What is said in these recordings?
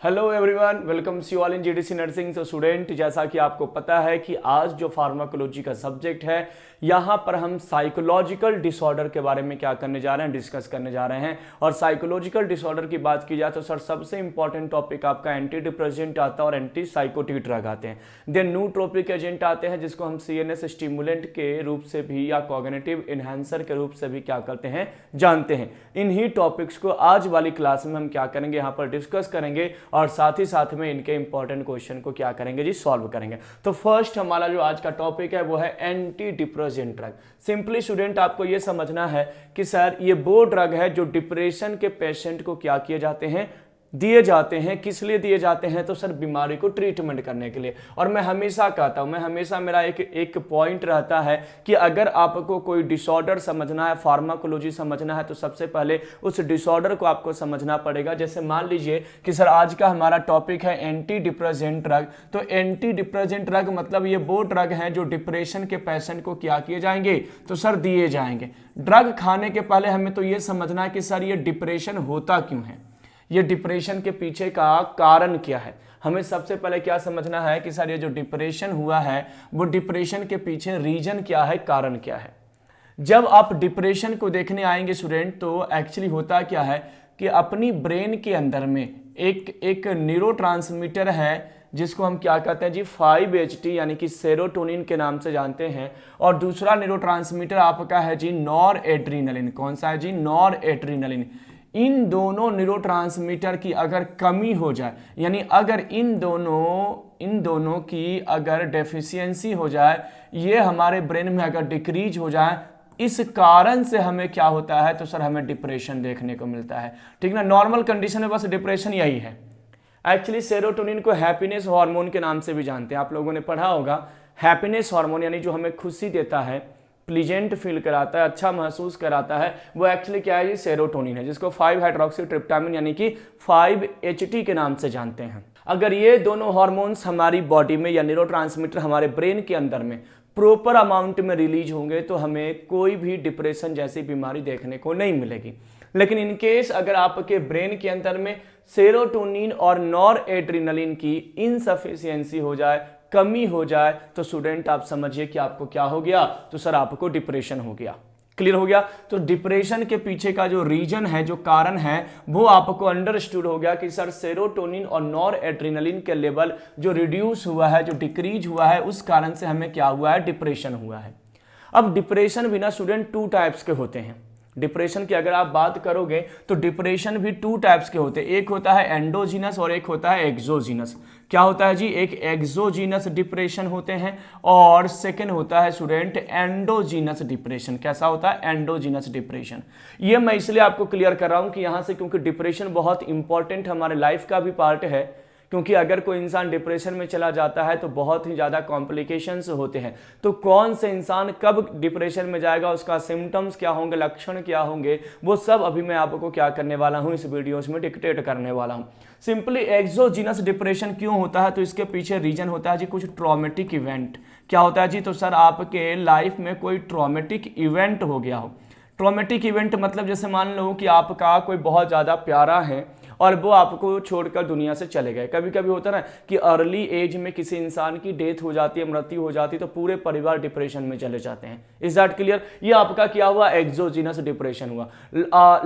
Hello everyone, welcome you all in GDC nursing. तो student, जैसा कि आपको पता है कि आज जो फार्माकोलॉजी का सब्जेक्ट है, यहाँ पर हम साइकोलॉजिकल डिसऑर्डर के बारे में क्या करने जा रहे हैं, डिस्कस करने जा रहे हैं। और साइकोलॉजिकल डिसऑर्डर की बात की जाए तो सर सबसे इंपॉर्टेंट टॉपिक आपका एंटी डिप्रेसेंट आता है और एंटी साइकोटिक ड्रग आते हैं। देन न्यूट्रोपिक एजेंट आते हैं जिसको हम सीएनएस स्टिमुलेंट के रूप से भी या कॉग्निटिव इन्हांसर के रूप से भी क्या करते हैं, जानते हैं। इन्हीं टॉपिक्स को आज वाली क्लास में हम क्या करेंगे, यहाँ पर डिस्कस करेंगे और साथ ही साथ में इनके इंपॉर्टेंट क्वेश्चन को क्या करेंगे जी, सॉल्व करेंगे। तो फर्स्ट हमारा जो आज का टॉपिक है वो है anti depressant drug. Simply student आपको ये समझना है कि सर ये वो ड्रग है जो डिप्रेशन के पेशेंट को क्या किए जाते हैं, दिए जाते हैं। किस लिए दिए जाते हैं? तो सर बीमारी को ट्रीटमेंट करने के लिए। और मैं हमेशा कहता हूं, मेरा एक पॉइंट रहता है कि अगर आपको कोई डिसऑर्डर समझना है, फार्माकोलॉजी समझना है, तो सबसे पहले उस डिसऑर्डर को आपको समझना पड़ेगा। जैसे मान लीजिए कि सर आज का हमारा टॉपिक है एंटी डिप्रेसेंट ड्रग। तो एंटी डिप्रेसेंट ड्रग मतलब ये वो ड्रग है जो डिप्रेशन के पेशेंट को क्या किए जाएंगे, तो सर दिए जाएंगे। ड्रग खाने के पहले हमें तो ये समझना है कि सर ये डिप्रेशन होता क्यों है, ये डिप्रेशन के पीछे का कारण क्या है। हमें सबसे पहले क्या समझना है कि सर ये जो डिप्रेशन हुआ है वो डिप्रेशन के पीछे रीजन क्या है, कारण क्या है। जब आप डिप्रेशन को देखने आएंगे स्टूडेंट, तो एक्चुअली होता क्या है कि अपनी ब्रेन के अंदर में एक न्यूरोट्रांसमीटर है जिसको हम क्या कहते हैं जी, 5-HT यानी कि सेरोटोनिन के नाम से जानते हैं। और दूसरा न्यूरोट्रांसमीटर आपका है जी नॉर एड्रीनलिन। कौन सा है जी? Nor adrenaline. इन दोनों न्यूरोट्रांसमीटर की अगर कमी हो जाए, यानी अगर इन दोनों की अगर डेफिशिएंसी हो जाए, ये हमारे ब्रेन में अगर डिक्रीज हो जाए, इस कारण से हमें क्या होता है, तो सर हमें डिप्रेशन देखने को मिलता है। ठीक ना। नॉर्मल कंडीशन में बस डिप्रेशन यही है। एक्चुअली सेरोटोनिन को हैप्पीनेस हार्मोन के नाम से भी जानते हैं। आप लोगों ने पढ़ा होगा, हैप्पीनेस हार्मोन यानी जो हमें खुशी देता है, प्लीजेंट फील कराता है, अच्छा महसूस कराता है, वो एक्चुअली क्या है जी, सेरोटोनिन है, जिसको 5-हाइड्रोक्सीट्रिप्टामिन यानी कि 5-HT के नाम से जानते हैं। अगर ये दोनों हार्मोन्स हमारी बॉडी में या न्यूरोट्रांसमीटर हमारे ब्रेन के अंदर में प्रॉपर अमाउंट में रिलीज होंगे तो हमें कोई भी डिप्रेशन जैसी बीमारी देखने को नहीं मिलेगी। लेकिन इनकेस अगर आपके ब्रेन के अंदर में सेरोटोनिन और नॉर एड्रीनलिन की इनसफिशियंसी हो जाए, कमी हो जाए, तो स्टूडेंट आप समझिए कि आपको क्या हो गया, तो सर आपको डिप्रेशन हो गया। क्लियर हो गया। तो डिप्रेशन के पीछे का जो रीजन है, जो कारण है, वो आपको अंडरस्टूड हो गया कि सर सेरोटोनिन और नॉर एड्रीनलिन के लेवल जो रिड्यूस हुआ है, जो डिक्रीज हुआ है, उस कारण से हमें क्या हुआ है, डिप्रेशन हुआ है। अब डिप्रेशन भी ना स्टूडेंट 2 टाइप्स के होते हैं। डिप्रेशन की अगर आप बात करोगे तो डिप्रेशन भी 2 टाइप्स के होते हैं। एक होता है एंडोजीनस और एक होता है एक्सोजीनस। क्या होता है जी? एक एक्सोजीनस डिप्रेशन होते हैं और सेकंड होता है स्टूडेंट एंडोजीनस डिप्रेशन। कैसा होता है? Endogenous depression. ये मैं इसलिए आपको क्लियर कर रहा हूं कि यहां से, क्योंकि डिप्रेशन बहुत इंपॉर्टेंट हमारे लाइफ का भी पार्ट है। क्योंकि अगर कोई इंसान डिप्रेशन में चला जाता है तो बहुत ही ज़्यादा कॉम्प्लिकेशंस होते हैं। तो कौन से इंसान कब डिप्रेशन में जाएगा, उसका सिम्टम्स क्या होंगे, लक्षण क्या होंगे, वो सब अभी मैं आपको क्या करने वाला हूँ, इस वीडियोस में डिक्टेट करने वाला हूँ। सिंपली एक्सोजीनस डिप्रेशन क्यों होता है, तो इसके पीछे रीजन होता है जी कुछ ट्रॉमेटिक इवेंट। क्या होता है जी? तो सर आपके लाइफ में कोई ट्रॉमेटिक इवेंट हो गया हो। ट्रॉमेटिक इवेंट मतलब जैसे मान लो कि आपका कोई बहुत ज़्यादा प्यारा है और वो आपको छोड़कर दुनिया से चले गए। कभी कभी होता है ना कि अर्ली एज में किसी इंसान की डेथ हो जाती है, मृत्यु हो जाती है, तो पूरे परिवार डिप्रेशन में चले जाते हैं। Is that clear? ये आपका क्या हुआ? एक्सोजीनस डिप्रेशन हुआ।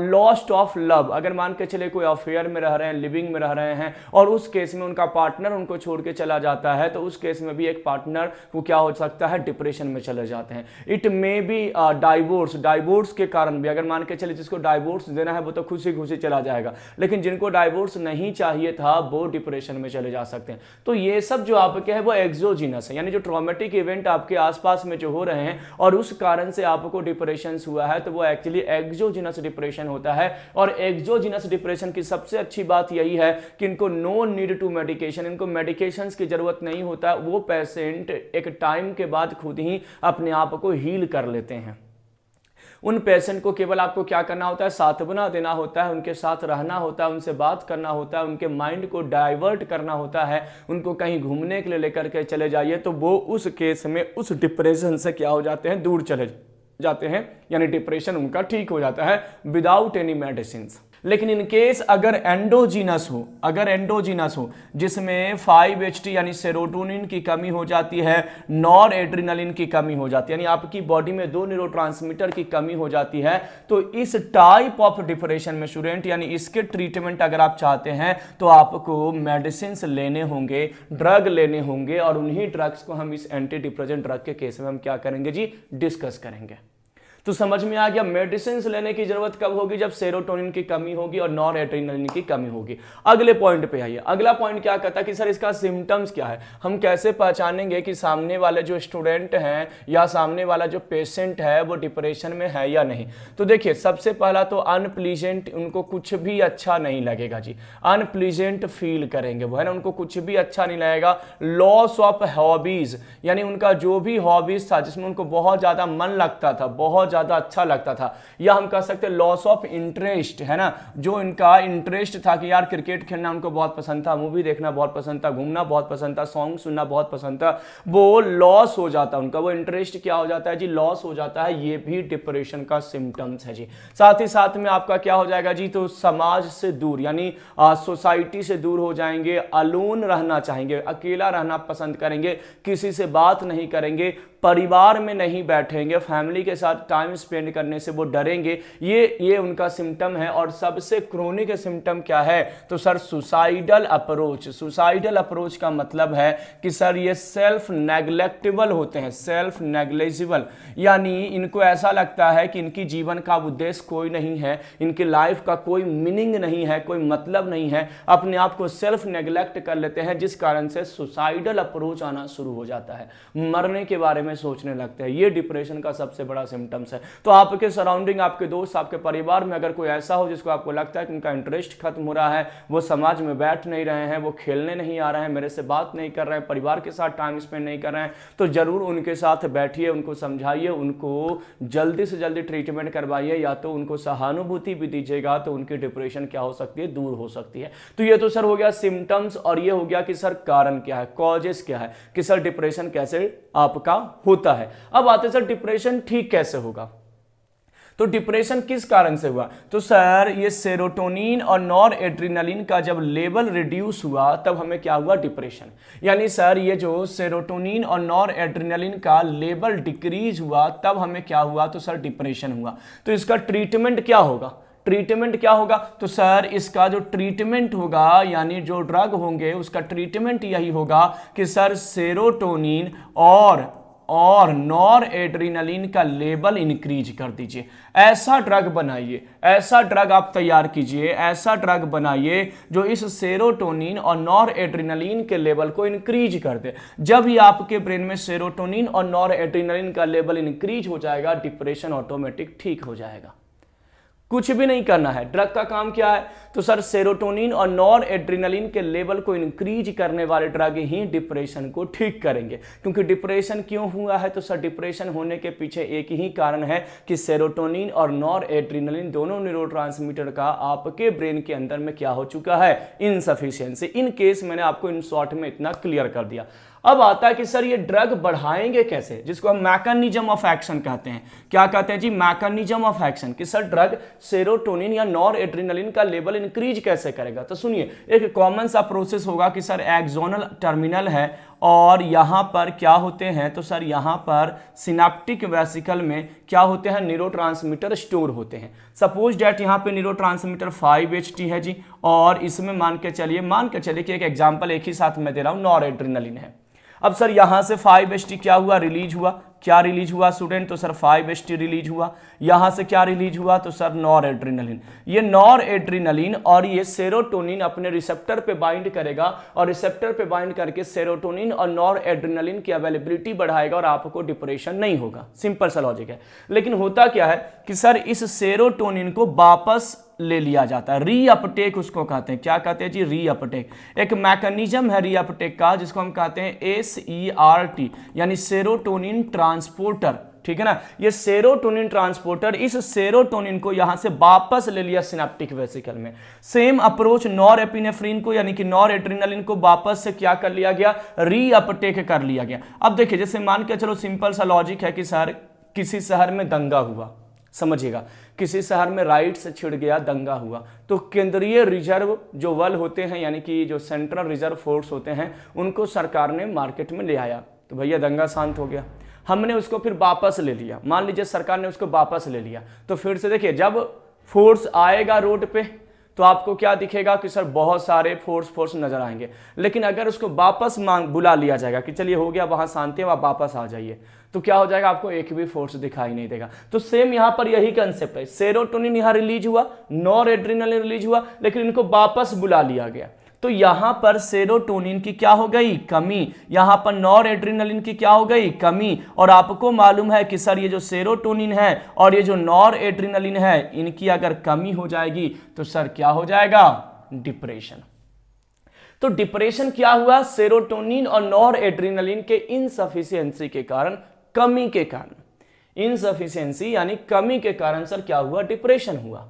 लॉस्ट ऑफ लव, अगर मान के चले कोई अफेयर में रह रहे हैं, लिविंग में रह रहे हैं और उस केस में उनका पार्टनर उनको छोड़ के चला जाता है, तो उस केस में भी एक पार्टनर को क्या हो सकता है, डिप्रेशन में चले जाते हैं। इट मे बी डाइवोर्स के कारण भी, अगर मान के चले जिसको डाइवोर्स देना है वो तो खुशी खुशी चला जाएगा, लेकिन जिनको डाइवोर्स नहीं चाहिए था वो डिप्रेशन में चले जा सकते हैं। तो ये सब जो आपके है वो एक्सोजीनस है, यानी जो ट्रॉमेटिक इवेंट आपके आसपास में जो हो रहे हैं और उस कारण से आपको डिप्रेशन हुआ है, तो वो एक्चुअली एक्सोजीनस डिप्रेशन होता है। और एक्सोजीनस डिप्रेशन की सबसे अच्छी बात यही है कि इनको नो नीड टू मेडिकेशन, इनको मेडिकेशन की जरूरत नहीं होता। वो पेशेंट एक टाइम के बाद खुद ही अपने आप को हील कर लेते हैं। उन पेशेंट को केवल आपको क्या करना होता है, सांत्वना देना होता है, उनके साथ रहना होता है, उनसे बात करना होता है, उनके माइंड को डाइवर्ट करना होता है, उनको कहीं घूमने के लिए लेकर के चले जाइए, तो वो उस केस में उस डिप्रेशन से क्या हो जाते हैं, दूर चले जाते हैं, यानी डिप्रेशन उनका ठीक हो जाता है विदाउट एनी मेडिसिन। लेकिन इन केस अगर एंडोजीनस हो जिसमें 5-HT यानी सेरोटोनिन की कमी हो जाती है, नॉर एड्रिनलिन की कमी हो जाती है, यानी आपकी बॉडी में 2 न्यूरोट्रांसमीटर की कमी हो जाती है, तो इस टाइप ऑफ डिप्रेशन में स्टूडेंट यानी इसके ट्रीटमेंट अगर आप चाहते हैं तो आपको मेडिसिन लेने होंगे, ड्रग लेने होंगे, और उन्हीं ड्रग्स को हम इस एंटी डिप्रेशन ड्रग के केस में हम क्या करेंगे जी, डिस्कस करेंगे। तो समझ में आ गया मेडिसिन लेने की जरूरत कब होगी, जब सेरोटोनिन की कमी होगी और नॉर एड्रेनालिन की कमी होगी। अगले पॉइंट पे आइए। अगला पॉइंट क्या कहता है कि सर इसका सिम्टम्स क्या है, हम कैसे पहचानेंगे कि सामने वाले जो स्टूडेंट हैं या सामने वाला जो पेशेंट है वो डिप्रेशन में है या नहीं। तो देखिए सबसे पहला तो अनप्लीजेंट, उनको कुछ भी अच्छा नहीं लगेगा जी, अनप्लीजेंट फील करेंगे वो, है ना, उनको कुछ भी अच्छा नहीं लगेगा। लॉस ऑफ हॉबीज, यानी उनका जो भी हॉबीज था जिसमें उनको बहुत ज्यादा मन लगता था, बहुत ज्यादा अच्छा लगता था, या हम कह सकते हैं लॉस ऑफ इंटरेस्ट, है ना, जो इनका इंटरेस्ट था कि यार क्रिकेट खेलना उनको बहुत पसंद था, मूवी देखना बहुत पसंद था, घूमना बहुत पसंद था, सॉन्ग सुनना बहुत पसंद था, वो लॉस हो जाता है उनका, वो इंटरेस्ट क्या हो जाता है जी, लॉस हो जाता है। ये भी डिप्रेशन का सिम्टम्स है जी। साथ ही साथ में आपका क्या हो जाएगा जी, तो समाज से दूर यानी सोसाइटी से दूर हो जाएंगे, अलोन रहना चाहेंगे, अकेला रहना पसंद करेंगे, किसी से बात नहीं करेंगे, परिवार में नहीं बैठेंगे, फैमिली के साथ टाइम स्पेंड करने से वो डरेंगे। ये उनका सिम्टम है। और सबसे क्रोनिक सिम्टम क्या है, तो sir suicidal approach. Suicidal approach का मतलब है कि सर ये सेल्फ नेग्लेक्टेबल होते हैं, सेल्फ नेग्लेजिबल, यानी इनको ऐसा लगता है कि इनकी जीवन का उद्देश्य कोई नहीं है, इनकी लाइफ का कोई मीनिंग नहीं है, कोई मतलब नहीं है, अपने आप को सेल्फ नेग्लेक्ट कर लेते हैं, जिस कारण से सुसाइडल अप्रोच आना शुरू हो जाता है, मरने के बारे में सोचने लगते हैं। ये डिप्रेशन का सबसे बड़ा सिम्टम्स है। तो आपके सराउंडिंग, आपके दोस्त, आपके परिवार में अगर कोई ऐसा हो जिसको आपको लगता है कि उनका इंटरेस्ट खत्म हो रहा है, वो समाज में बैठ नहीं रहे हैं, वो खेलने नहीं आ रहे हैं, मेरे से बात नहीं कर रहे हैं, परिवार के साथ टाइम स्पेंड नहीं कर रहे हैं, तो जरूर उनके साथ बैठिए, उनको समझाइए, उनको जल्दी से जल्दी ट्रीटमेंट करवाइए, या तो उनको सहानुभूति भी दीजिएगा, तो उनकी डिप्रेशन क्या हो सकती है, दूर हो सकती है। तो ये तो सर हो गया सिम्टम्स, और ये हो गया कि सर कारण क्या है, कॉजेस क्या है, कि सर डिप्रेशन कैसे आपका होता है। अब आते सर डिप्रेशन ठीक कैसे होगा। तो डिप्रेशन किस कारण से हुआ, तो सर ये सेरोटोनिन और नॉर एड्रिनलिन का जब लेवल रिड्यूस हुआ तब हमें क्या हुआ, डिप्रेशन। यानी सर ये जो सेरोटोनिन और नॉर एड्रिनलिन का लेवल डिक्रीज हुआ तब हमें क्या हुआ, तो सर डिप्रेशन हुआ। तो इसका ट्रीटमेंट क्या होगा, ट्रीटमेंट क्या होगा, तो सर इसका जो ट्रीटमेंट होगा यानी जो ड्रग होंगे उसका ट्रीटमेंट यही होगा कि सर सेरोटोनिन और नॉर एड्रिनलिन का लेवल इंक्रीज कर दीजिए। ऐसा ड्रग बनाइए, ऐसा ड्रग आप तैयार कीजिए, ऐसा ड्रग बनाइए जो इस सेरोटोनिन और नॉर एड्रिनलिन के लेवल को इंक्रीज कर दे। जब ही आपके ब्रेन में सेरोटोनिन और नॉर एड्रिनलिन का लेवल इंक्रीज हो जाएगा, डिप्रेशन ऑटोमेटिक ठीक हो जाएगा। कुछ भी नहीं करना है। ड्रग का काम क्या है, तो सर सेरोटोनिन और नॉर एड्रिनलिन के लेवल को इंक्रीज करने वाले ड्रग ही डिप्रेशन को ठीक करेंगे। क्योंकि डिप्रेशन क्यों हुआ है, तो सर डिप्रेशन होने के पीछे एक ही कारण है कि सेरोटोनिन और नॉर एड्रिनलिन दोनों न्यूरोट्रांसमीटर का आपके ब्रेन के अंदर में क्या हो चुका है, इनसफिशिएंसी। इन केस मैंने आपको इन शॉर्ट में इतना क्लियर कर दिया। अब आता है कि सर ये ड्रग बढ़ाएंगे कैसे, जिसको हम मैकेनिज्म ऑफ एक्शन कहते हैं। क्या कहते हैं जी, मैकेनिज्म ऑफ एक्शन, कि सर ड्रग सेरोटोनिन या नॉर एड्रिनलिन का लेवल इंक्रीज कैसे करेगा। तो सुनिए, एक कॉमन सा प्रोसेस होगा कि सर एक्सोनल टर्मिनल है और यहाँ पर क्या होते हैं, तो सर यहाँ पर सिनेप्टिक वेसिकल में क्या होते हैं, न्यूरोट्रांसमीटर स्टोर होते हैं। सपोज डेट यहाँ पे न्यूरोट्रांसमीटर 5-HT है जी, और इसमें मान के चलिए कि एक एग्जांपल एक ही साथ में दे रहा हूँ, नॉर एड्रिनलिन है। अब सर यहां से 5-HT क्या हुआ, रिलीज हुआ। क्या रिलीज हुआ स्टूडेंट, तो सर 5-HT रिलीज हुआ। यहां से क्या रिलीज हुआ, तो सर नॉर एड्रिनलिन। ये नॉर एड्रिनलिन और ये सेरोटोनिन अपने रिसेप्टर पे बाइंड करेगा, और रिसेप्टर पे बाइंड करके सेरोटोनिन और नॉर एड्रिनलिन की अवेलेबिलिटी बढ़ाएगा और आपको डिप्रेशन नहीं होगा। सिंपल सा लॉजिक है। लेकिन होता क्या है कि सर इस सेरोटोनिन को वापस ले लिया जाता है, रीअपटेक उसको कहते हैं। क्या कहते हैं जी, रीअपटेक। एक मैकेनिज्म है रीअपटेक का, जिसको हम कहते हैं SERT, यानी सेरोटोनिन ट्रांसपोर्टर। ठीक है ना, ये सेरोटोनिन ट्रांसपोर्टर इस सेरोटोनिन को यहां से वापस ले लिया सिनेप्टिक वेसिकल में। सेम अप्रोच नॉर एपिनेफ्रिन को यानी कि नॉर एड्रिनलिन को वापस से क्या कर लिया गया, रीअपटेक कर लिया गया। अब देखिए, जैसे मान के चलो सिंपल सा लॉजिक है कि सर किसी शहर में दंगा हुआ, समझिएगा, किसी शहर में राइट से छिड़ गया, दंगा हुआ, तो केंद्रीय रिजर्व जो बल होते हैं यानी कि जो सेंट्रल रिजर्व फोर्स होते हैं उनको सरकार ने मार्केट में ले आया, तो भैया दंगा शांत हो गया। हमने उसको फिर वापस ले लिया, मान लीजिए सरकार ने उसको वापस ले लिया, तो फिर से देखिए जब फोर्स आएगा रोड पे तो आपको क्या दिखेगा कि सर बहुत सारे फोर्स नजर आएंगे। लेकिन अगर उसको वापस बुला लिया जाएगा कि चलिए हो गया वहां शांति है, आप वापस आ जाइए, तो क्या हो जाएगा, आपको एक भी फोर्स दिखाई नहीं देगा। तो सेम यहां पर यही कंसेप्ट है, सेरोटोनिन यहां रिलीज हुआ, नॉर एड्रेनालिन रिलीज हुआ, लेकिन इनको वापस बुला लिया गया, तो यहां पर सेरोटोनिन की क्या हो गई, कमी, यहां पर नॉर एड्रेनालिन की क्या हो गई, कमी। और आपको मालूम है कि सर ये जो सेरोटोनिन है और ये जो नॉर एड्रेनालिन है इनकी अगर कमी हो जाएगी तो सर क्या हो जाएगा, डिप्रेशन। तो डिप्रेशन क्या हुआ, सेरोटोनिन और नॉर एड्रेनालिन के इनसफिशियंसी के कारण, कमी के कारण, इनसफिशियंसी यानी कमी के कारण सर क्या हुआ, डिप्रेशन हुआ।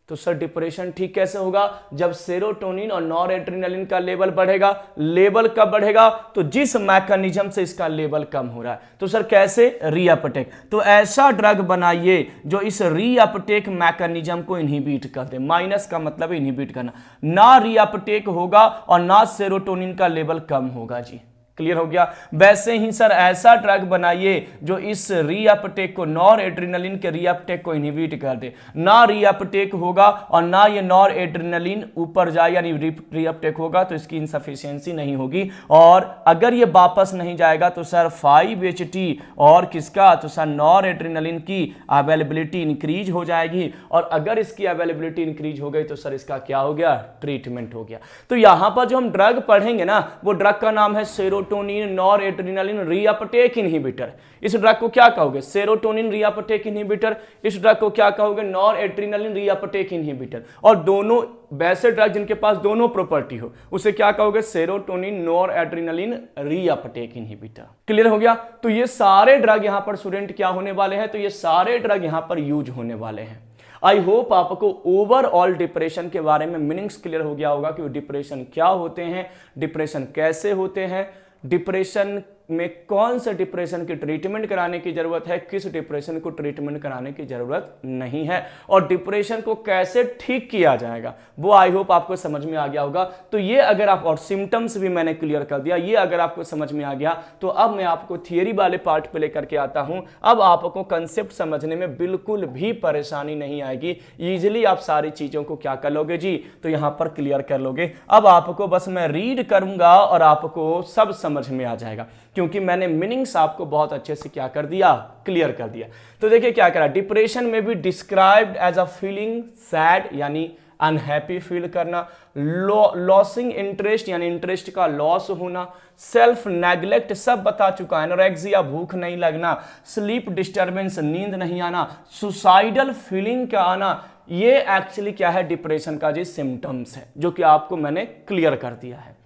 तो सर डिप्रेशन ठीक कैसे होगा, जब सेरोटोनिन और नॉर एड्रेनालिन का लेवल बढ़ेगा। लेवल कब बढ़ेगा, तो जिस मैकेनिज्म से इसका लेवल कम हो रहा है। तो सर कैसे, रीअपटेक। तो ऐसा ड्रग बनाइए जो इस रीअपटेक मैकेनिज्म को इनहिबिट कर दे। माइनस का मतलब इनहिबिट करना, ना रीअपटेक होगा और ना सेरोटोनिन का लेवल कम होगा जी। क्लियर हो गया। वैसे ही सर ऐसा ड्रग बनाइए जो इस रीअपटेक को, नॉर एड्रेनालिन के रीअपटेक को इनहिबिट कर दे। ना रीअपटेक होगा और ना ये नॉर एड्रेनालिन ऊपर जाए यानी रीअपटेक होगा तो इसकी इनसफिशियंसी नहीं होगी। और अगर ये वापस नहीं जाएगा तो सर 5-HT और किसका, तो सर नॉर एड्रेनालिन की अवेलेबिलिटी इंक्रीज हो जाएगी। और अगर इसकी अवेलेबिलिटी इंक्रीज हो गई तो सर इसका क्या हो गया, ट्रीटमेंट हो गया। तो यहां पर जो हम ड्रग पढ़ेंगे ना वो ड्रग का नाम है serotonin nor adrenaline reuptake inhibitor. इस ड्रग को क्या कहोगे, सेरोटोनिन रीअपटेक इनहिबिटर। इस ड्रग को क्या कहोगे, नॉर एड्रेनालिन रीअपटेक इनहिबिटर। और दोनों वैसे ड्रग जिनके पास दोनों प्रॉपर्टी हो उसे क्या कहोगे, serotonin nor adrenaline reuptake inhibitor. Clear हो गया। तो ये सारे ड्रग यहां पर स्टूडेंट क्या होने वाले हैं, तो ये सारे ड्रग यहां पर यूज होने वाले हैं। आई होप आपको ओवरऑल डिप्रेशन के बारे में मीनिंग्स क्लियर हो गया होगा कि डिप्रेशन क्या होते हैं, डिप्रेशन कैसे होते हैं, डिप्रेशन में कौन से डिप्रेशन की ट्रीटमेंट कराने की जरूरत है, किस डिप्रेशन को ट्रीटमेंट कराने की जरूरत नहीं है, और डिप्रेशन को कैसे ठीक किया जाएगा वो आई होप आपको समझ में आ गया होगा। तो ये अगर आप, और सिम्टम्स भी मैंने क्लियर कर दिया, ये अगर आपको समझ में आ गया तो अब मैं आपको थियरी वाले पार्ट पे लेकर के आता हूं। अब आपको कंसेप्ट समझने में बिल्कुल भी परेशानी नहीं आएगी, इजिली आप सारी चीजों को क्या कर लोगे जी, तो यहां पर क्लियर कर लोगे। अब आपको बस मैं रीड करूंगा और आपको सब समझ में आ जाएगा, क्योंकि मैंने मीनिंग्स आपको बहुत अच्छे से क्या कर दिया, क्लियर कर दिया। तो देखिए क्या करा, डिप्रेशन में भी described as a feeling sad यानी अनहैप्पी फील करना, लॉसिंग इंटरेस्ट यानी इंटरेस्ट का लॉस होना, सेल्फ नेग्लेक्ट सब बता चुका है, एनोरेक्सिया भूख नहीं लगना, स्लीप डिस्टर्बेंस नींद नहीं आना, सुसाइडल फीलिंग का आना, ये एक्चुअली क्या है, डिप्रेशन का जी सिम्टम्स है, जो कि आपको मैंने क्लियर कर दिया है।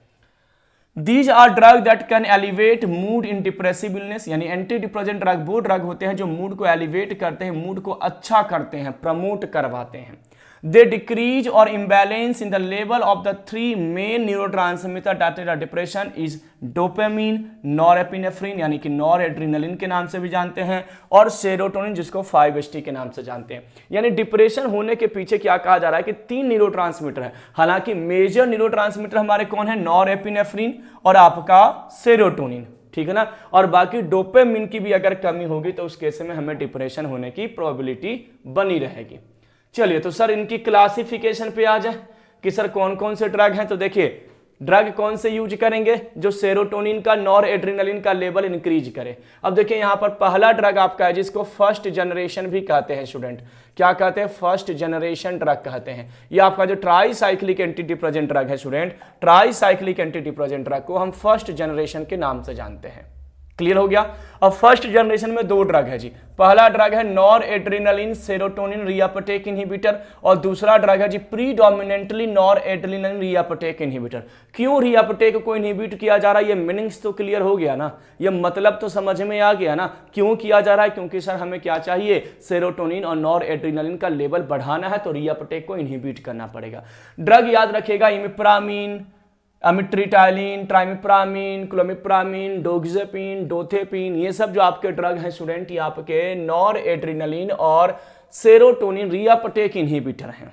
These are drugs that can elevate mood in depressive illness, यानी एंटी डिप्रेसेंट ड्रग वो ड्रग होते हैं जो मूड को एलिवेट करते हैं, मूड को अच्छा करते हैं, प्रमोट करवाते हैं। They decrease or imbalance in the level of the 3 main neurotransmitter that are depression is dopamine, norepinephrine यानी कि नॉरएड्रेनालिन के नाम से भी जानते हैं, और सेरोटोनिन जिसको 5-HT के नाम से जानते हैं। यानी डिप्रेशन होने के पीछे क्या कहा जा रहा है कि 3 न्यूरोट्रांसमीटर है। हालांकि मेजर न्यूरोट्रांसमीटर हमारे कौन है, नॉरएपिनेफ्रिन और आपका सेरोटोनिन, ठीक है ना। और बाकी डोपामिन की भी अगर कमी होगी तो उस केस में हमें डिप्रेशन होने की प्रोबेबिलिटी बनी रहेगी। चलिए तो सर इनकी क्लासिफिकेशन पे आ जाए कि सर कौन कौन से ड्रग हैं। तो देखिए ड्रग कौन से यूज करेंगे, जो सेरोटोनिन का, नॉर एड्रेनालिन का लेवल इंक्रीज करे। अब देखिए यहां पर पहला ड्रग आपका है जिसको फर्स्ट जनरेशन भी कहते हैं स्टूडेंट। क्या कहते हैं, फर्स्ट जनरेशन ड्रग कहते हैं। ये आपका जो ट्राईसाइक्लिक एंटी डिप्रेसेंट ड्रग है student, tricyclic anti depressant drug को हम फर्स्ट जनरेशन के नाम से जानते हैं। क्लियर हो गया। अब फर्स्ट जनरेशन में 2 ड्रग है जी। पहला ड्रग है noradrenaline serotonin reuptake inhibitor, और दूसरा ड्रग है जी predominantly noradrenaline reuptake inhibitor. क्यों रीअपटेक को इनहिबिट किया जा रहा है, ये मीनिंग्स तो क्लियर हो गया ना, ये मतलब तो समझ में आ गया ना क्यों किया जा रहा है। क्योंकि सर हमें क्या चाहिए, सेरोटोनिन और नॉर एड्रेनालिन का लेवल बढ़ाना है, तो रीअपटेक को इनहिबिट करना पड़ेगा। ड्रग याद रखिएगा, इमिप्रामिन, अमिट्रिटाइलिन, ट्राइमिप्रामिन, क्लोमिप्रामिन, डोक्साजिपिन, डोथेपिन, ये सब जो आपके ड्रग हैं स्टूडेंट, ये आपके नॉर एड्रेनालिन और सेरोटोनिन रीअपटेक इनहिबिटर हैं।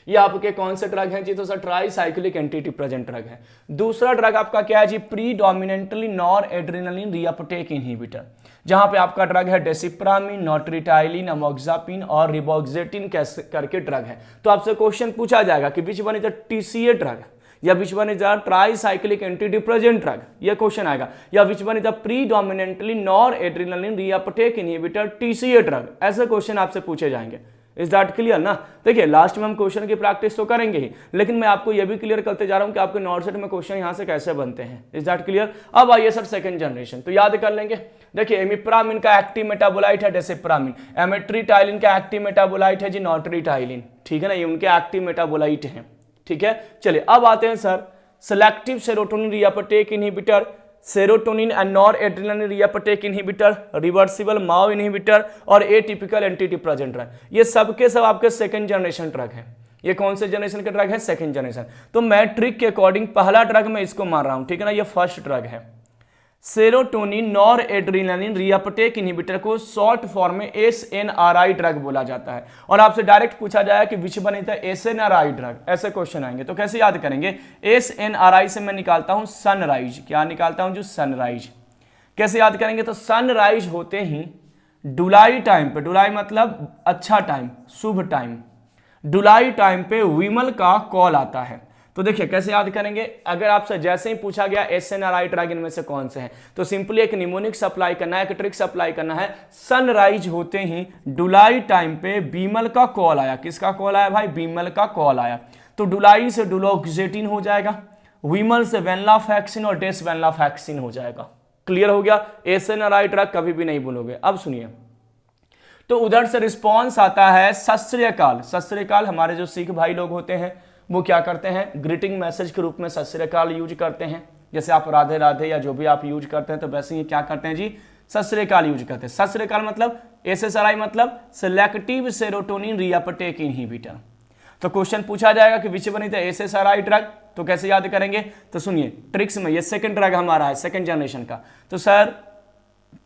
ये आपके कौन से ड्रग हैं जी? तो sir tricyclic anti depressant drug है। दूसरा ड्रग आपका क्या है जी? Predominantly noradrenaline reuptake inhibitor, जहां पे आपका ड्रग है डेसिप्रामिन, नोट्रिटाइलिन, अमोक्सापिन और रिबोक्सेटिन करके ड्रग है। तो आपसे क्वेश्चन पूछा जाएगा कि which one is the TCA drug, या which one is the tricyclic anti depressant drug, ये क्वेश्चन आएगा, या which one is the predominantly noradrenaline reuptake inhibitor TCA drug, ऐसे क्वेश्चन आपसे पूछे जाएंगे। इज दैट क्लियर ना? देखिए लास्ट में हम क्वेश्चन की प्रैक्टिस तो करेंगे ही, लेकिन मैं आपको यह भी क्लियर करते जा रहा हूं कि आपके नॉट सेट में क्वेश्चन यहां से कैसे बनते हैं। Is that clear? अब आइए सर सेकंड जनरेशन, तो याद कर लेंगे। देखिए इमिप्रामिन का एक्टिव मेटाबोलाइट है डेसिप्रामिन, एमेट्रिटाइलिन का एक्टिव मेटाबोलाइट है जी नोट्रिटाइलिन, ठीक है ना, ये उनके एक्टिव मेटाबोलाइट हैं। ठीक है, चलिए अब आते हैं sir selective serotonin reuptake inhibitor, serotonin and nor adrenaline reuptake inhibitor, reversible Mao inhibitor और एटिपिकल एंटी डिप्रेसेंट ड्रग, ये सबके सब आपके सेकंड जनरेशन ड्रग हैं। ये कौन से जनरेशन के ड्रग है? Second generation. तो मैं ट्रिक के अकॉर्डिंग पहला ड्रग मैं इसको मान रहा हूं, ठीक है ना, ये फर्स्ट ड्रग है। Serotonin nor adrenaline reuptake inhibitor को शॉर्ट फॉर्म में एसएनआरआई ड्रग बोला जाता है। और आपसे डायरेक्ट पूछा जाए कि which one is the SNRI drug, ऐसे क्वेश्चन आएंगे। तो कैसे याद करेंगे? एसएनआरआई से मैं निकालता हूं सनराइज, क्या निकालता हूं जो? सनराइज। कैसे याद करेंगे? तो सनराइज होते ही डुलाई टाइम पे, डुलाई मतलब अच्छा टाइम, शुभ टाइम, डुलाई टाइम पे विमल का कॉल आता है। तो देखिए कैसे याद करेंगे, अगर आपसे जैसे ही पूछा गया एसएनआरआई ड्रग इनमें से कौन से हैं, तो सिंपली एक निमोनिक सप्लाई करना है, एक ट्रिक सप्लाई करना है। सनराइज होते ही डुलाई टाइम पे बीमल का कॉल आया। किसका कॉल आया भाई? बीमल का कॉल आया। तो डुलाई से डुलोक्सेटिन हो जाएगा, विमल से वेनलाफैक्सिन और डेसवेनलाफैक्सिन हो जाएगा। क्लियर हो गया? एसएनआरआई ड्रग कभी भी नहीं भूलोगे। अब सुनिए, तो उधर से रिस्पॉन्स आता है सत श्री अकाल। सत श्री अकाल हमारे जो सिख भाई लोग होते हैं वो क्या करते हैं? ग्रीटिंग मैसेज के रूप में सत श्री अकाल यूज करते हैं। जैसे आप राधे राधे या जो भी आप यूज करते हैं, तो वैसे ही क्या करते हैं जी? सत श्री अकाल यूज करते हैं। सत श्री अकाल मतलब एसएसआरआई मतलब सेलेक्टिव सेरोटोनिन रीअपटेक इनहिबिटर। तो क्वेश्चन पूछा जाएगा कि which one is the SSRI drug, तो कैसे याद करेंगे? तो सुनिए ट्रिक्स में, ये सेकंड ड्रग हमारा है सेकंड जनरेशन का। तो सर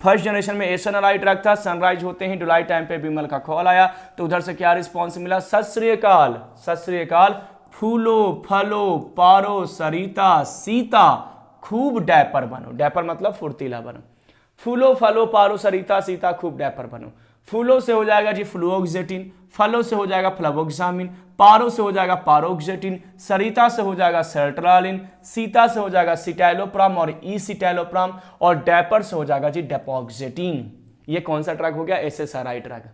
फर्स्ट जनरेशन में एसएनआरआई ड्रग था, सनराइज होते ही डुलाई टाइम पे बीमल का कॉल आया, तो उधर से क्या रिस्पॉन्स मिला? सत श्री अकाल, सत श्री अकाल, फूलो फलो पारो सरिता सीता खूब डैपर बनो। डैपर मतलब फुर्तीला बनो। फूलो फलो पारो सरिता सीता खूब डैपर बनो। फूलों से हो जाएगा जी फ्लुओक्सेटिन, फलों से हो जाएगा फ्लवोक्सामिन, पारो से हो जाएगा पारोक्सेटिन, सरिता से हो जाएगा सर्ट्रालिन, सीता से हो जाएगा सिटाइलोप्राम और ई-सिटाइलोप्राम, और डैपर से हो जाएगा जी डेपोक्सेटिन। ये कौन सा ड्रग हो गया? SSRI drug.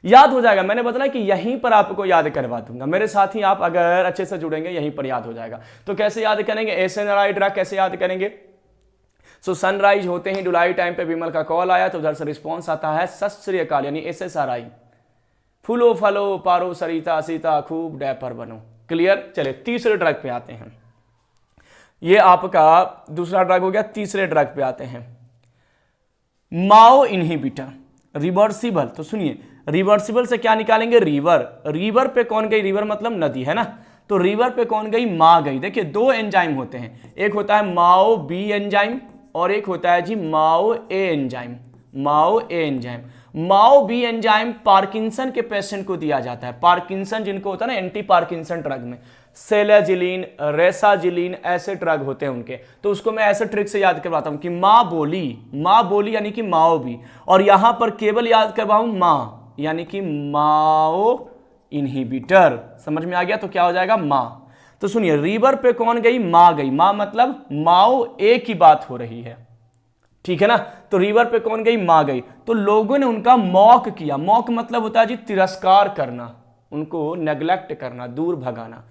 याद हो जाएगा, मैंने बताया कि यहीं पर आपको याद करवा दूंगा, मेरे साथ ही आप अगर अच्छे से जुड़ेंगे यहीं पर याद हो जाएगा। तो कैसे याद करेंगे एसएनआरआई ड्रग? कैसे याद करेंगे? सो सनराइज होते ही डुलाई टाइम पे विमल का कॉल आया, तो उधर से रिस्पॉन्स आता है सत श्री अकाल यानी एसएसआरआई, फूलो फलो पारो सरिता सीता खूब डैपर बनो। क्लियर? चले तीसरे ड्रग पे आते हैं। ये आपका दूसरा ड्रग हो गया। तीसरे ड्रग पे आते हैं, माओ इनहिबिटर रिवर्सिबल। तो सुनिए रिवर्सिबल से क्या निकालेंगे? रिवर। रिवर पे कौन गई? रिवर मतलब नदी है ना, तो रिवर पे कौन गई? मा गई। देखिए दो एंजाइम होते हैं, एक होता है माओ बी एंजाइम और एक होता है जी माओ ए एंजाइम। माओ ए enzyme, MAO B enzyme Parkinson के पेशेंट को दिया जाता है। पार्किंसन जिनको होता है ना एंटी पार्किंसन ड्रग में, सेलेजिलिन, रेसाजिलिन ऐसे ड्रग होते हैं उनके, तो उसको मैं ऐसे ट्रिक से याद करवाता हूं कि माँ बोली यानी कि माओ बी, और यहां पर केवल याद करवाऊं माँ यानी कि माओ इनहिबिटर। समझ में आ गया? तो क्या हो जाएगा? माँ। तो सुनिए रिवर पे कौन गई? माँ गई। माँ मतलब माओ ए की बात हो रही है, ठीक है ना, तो रिवर पे कौन गई? माँ गई। तो लोगों ने उनका मॉक किया। मॉक मतलब होता है जी तिरस्कार करना, उनको नेग्लेक्ट करना, दूर भगाना।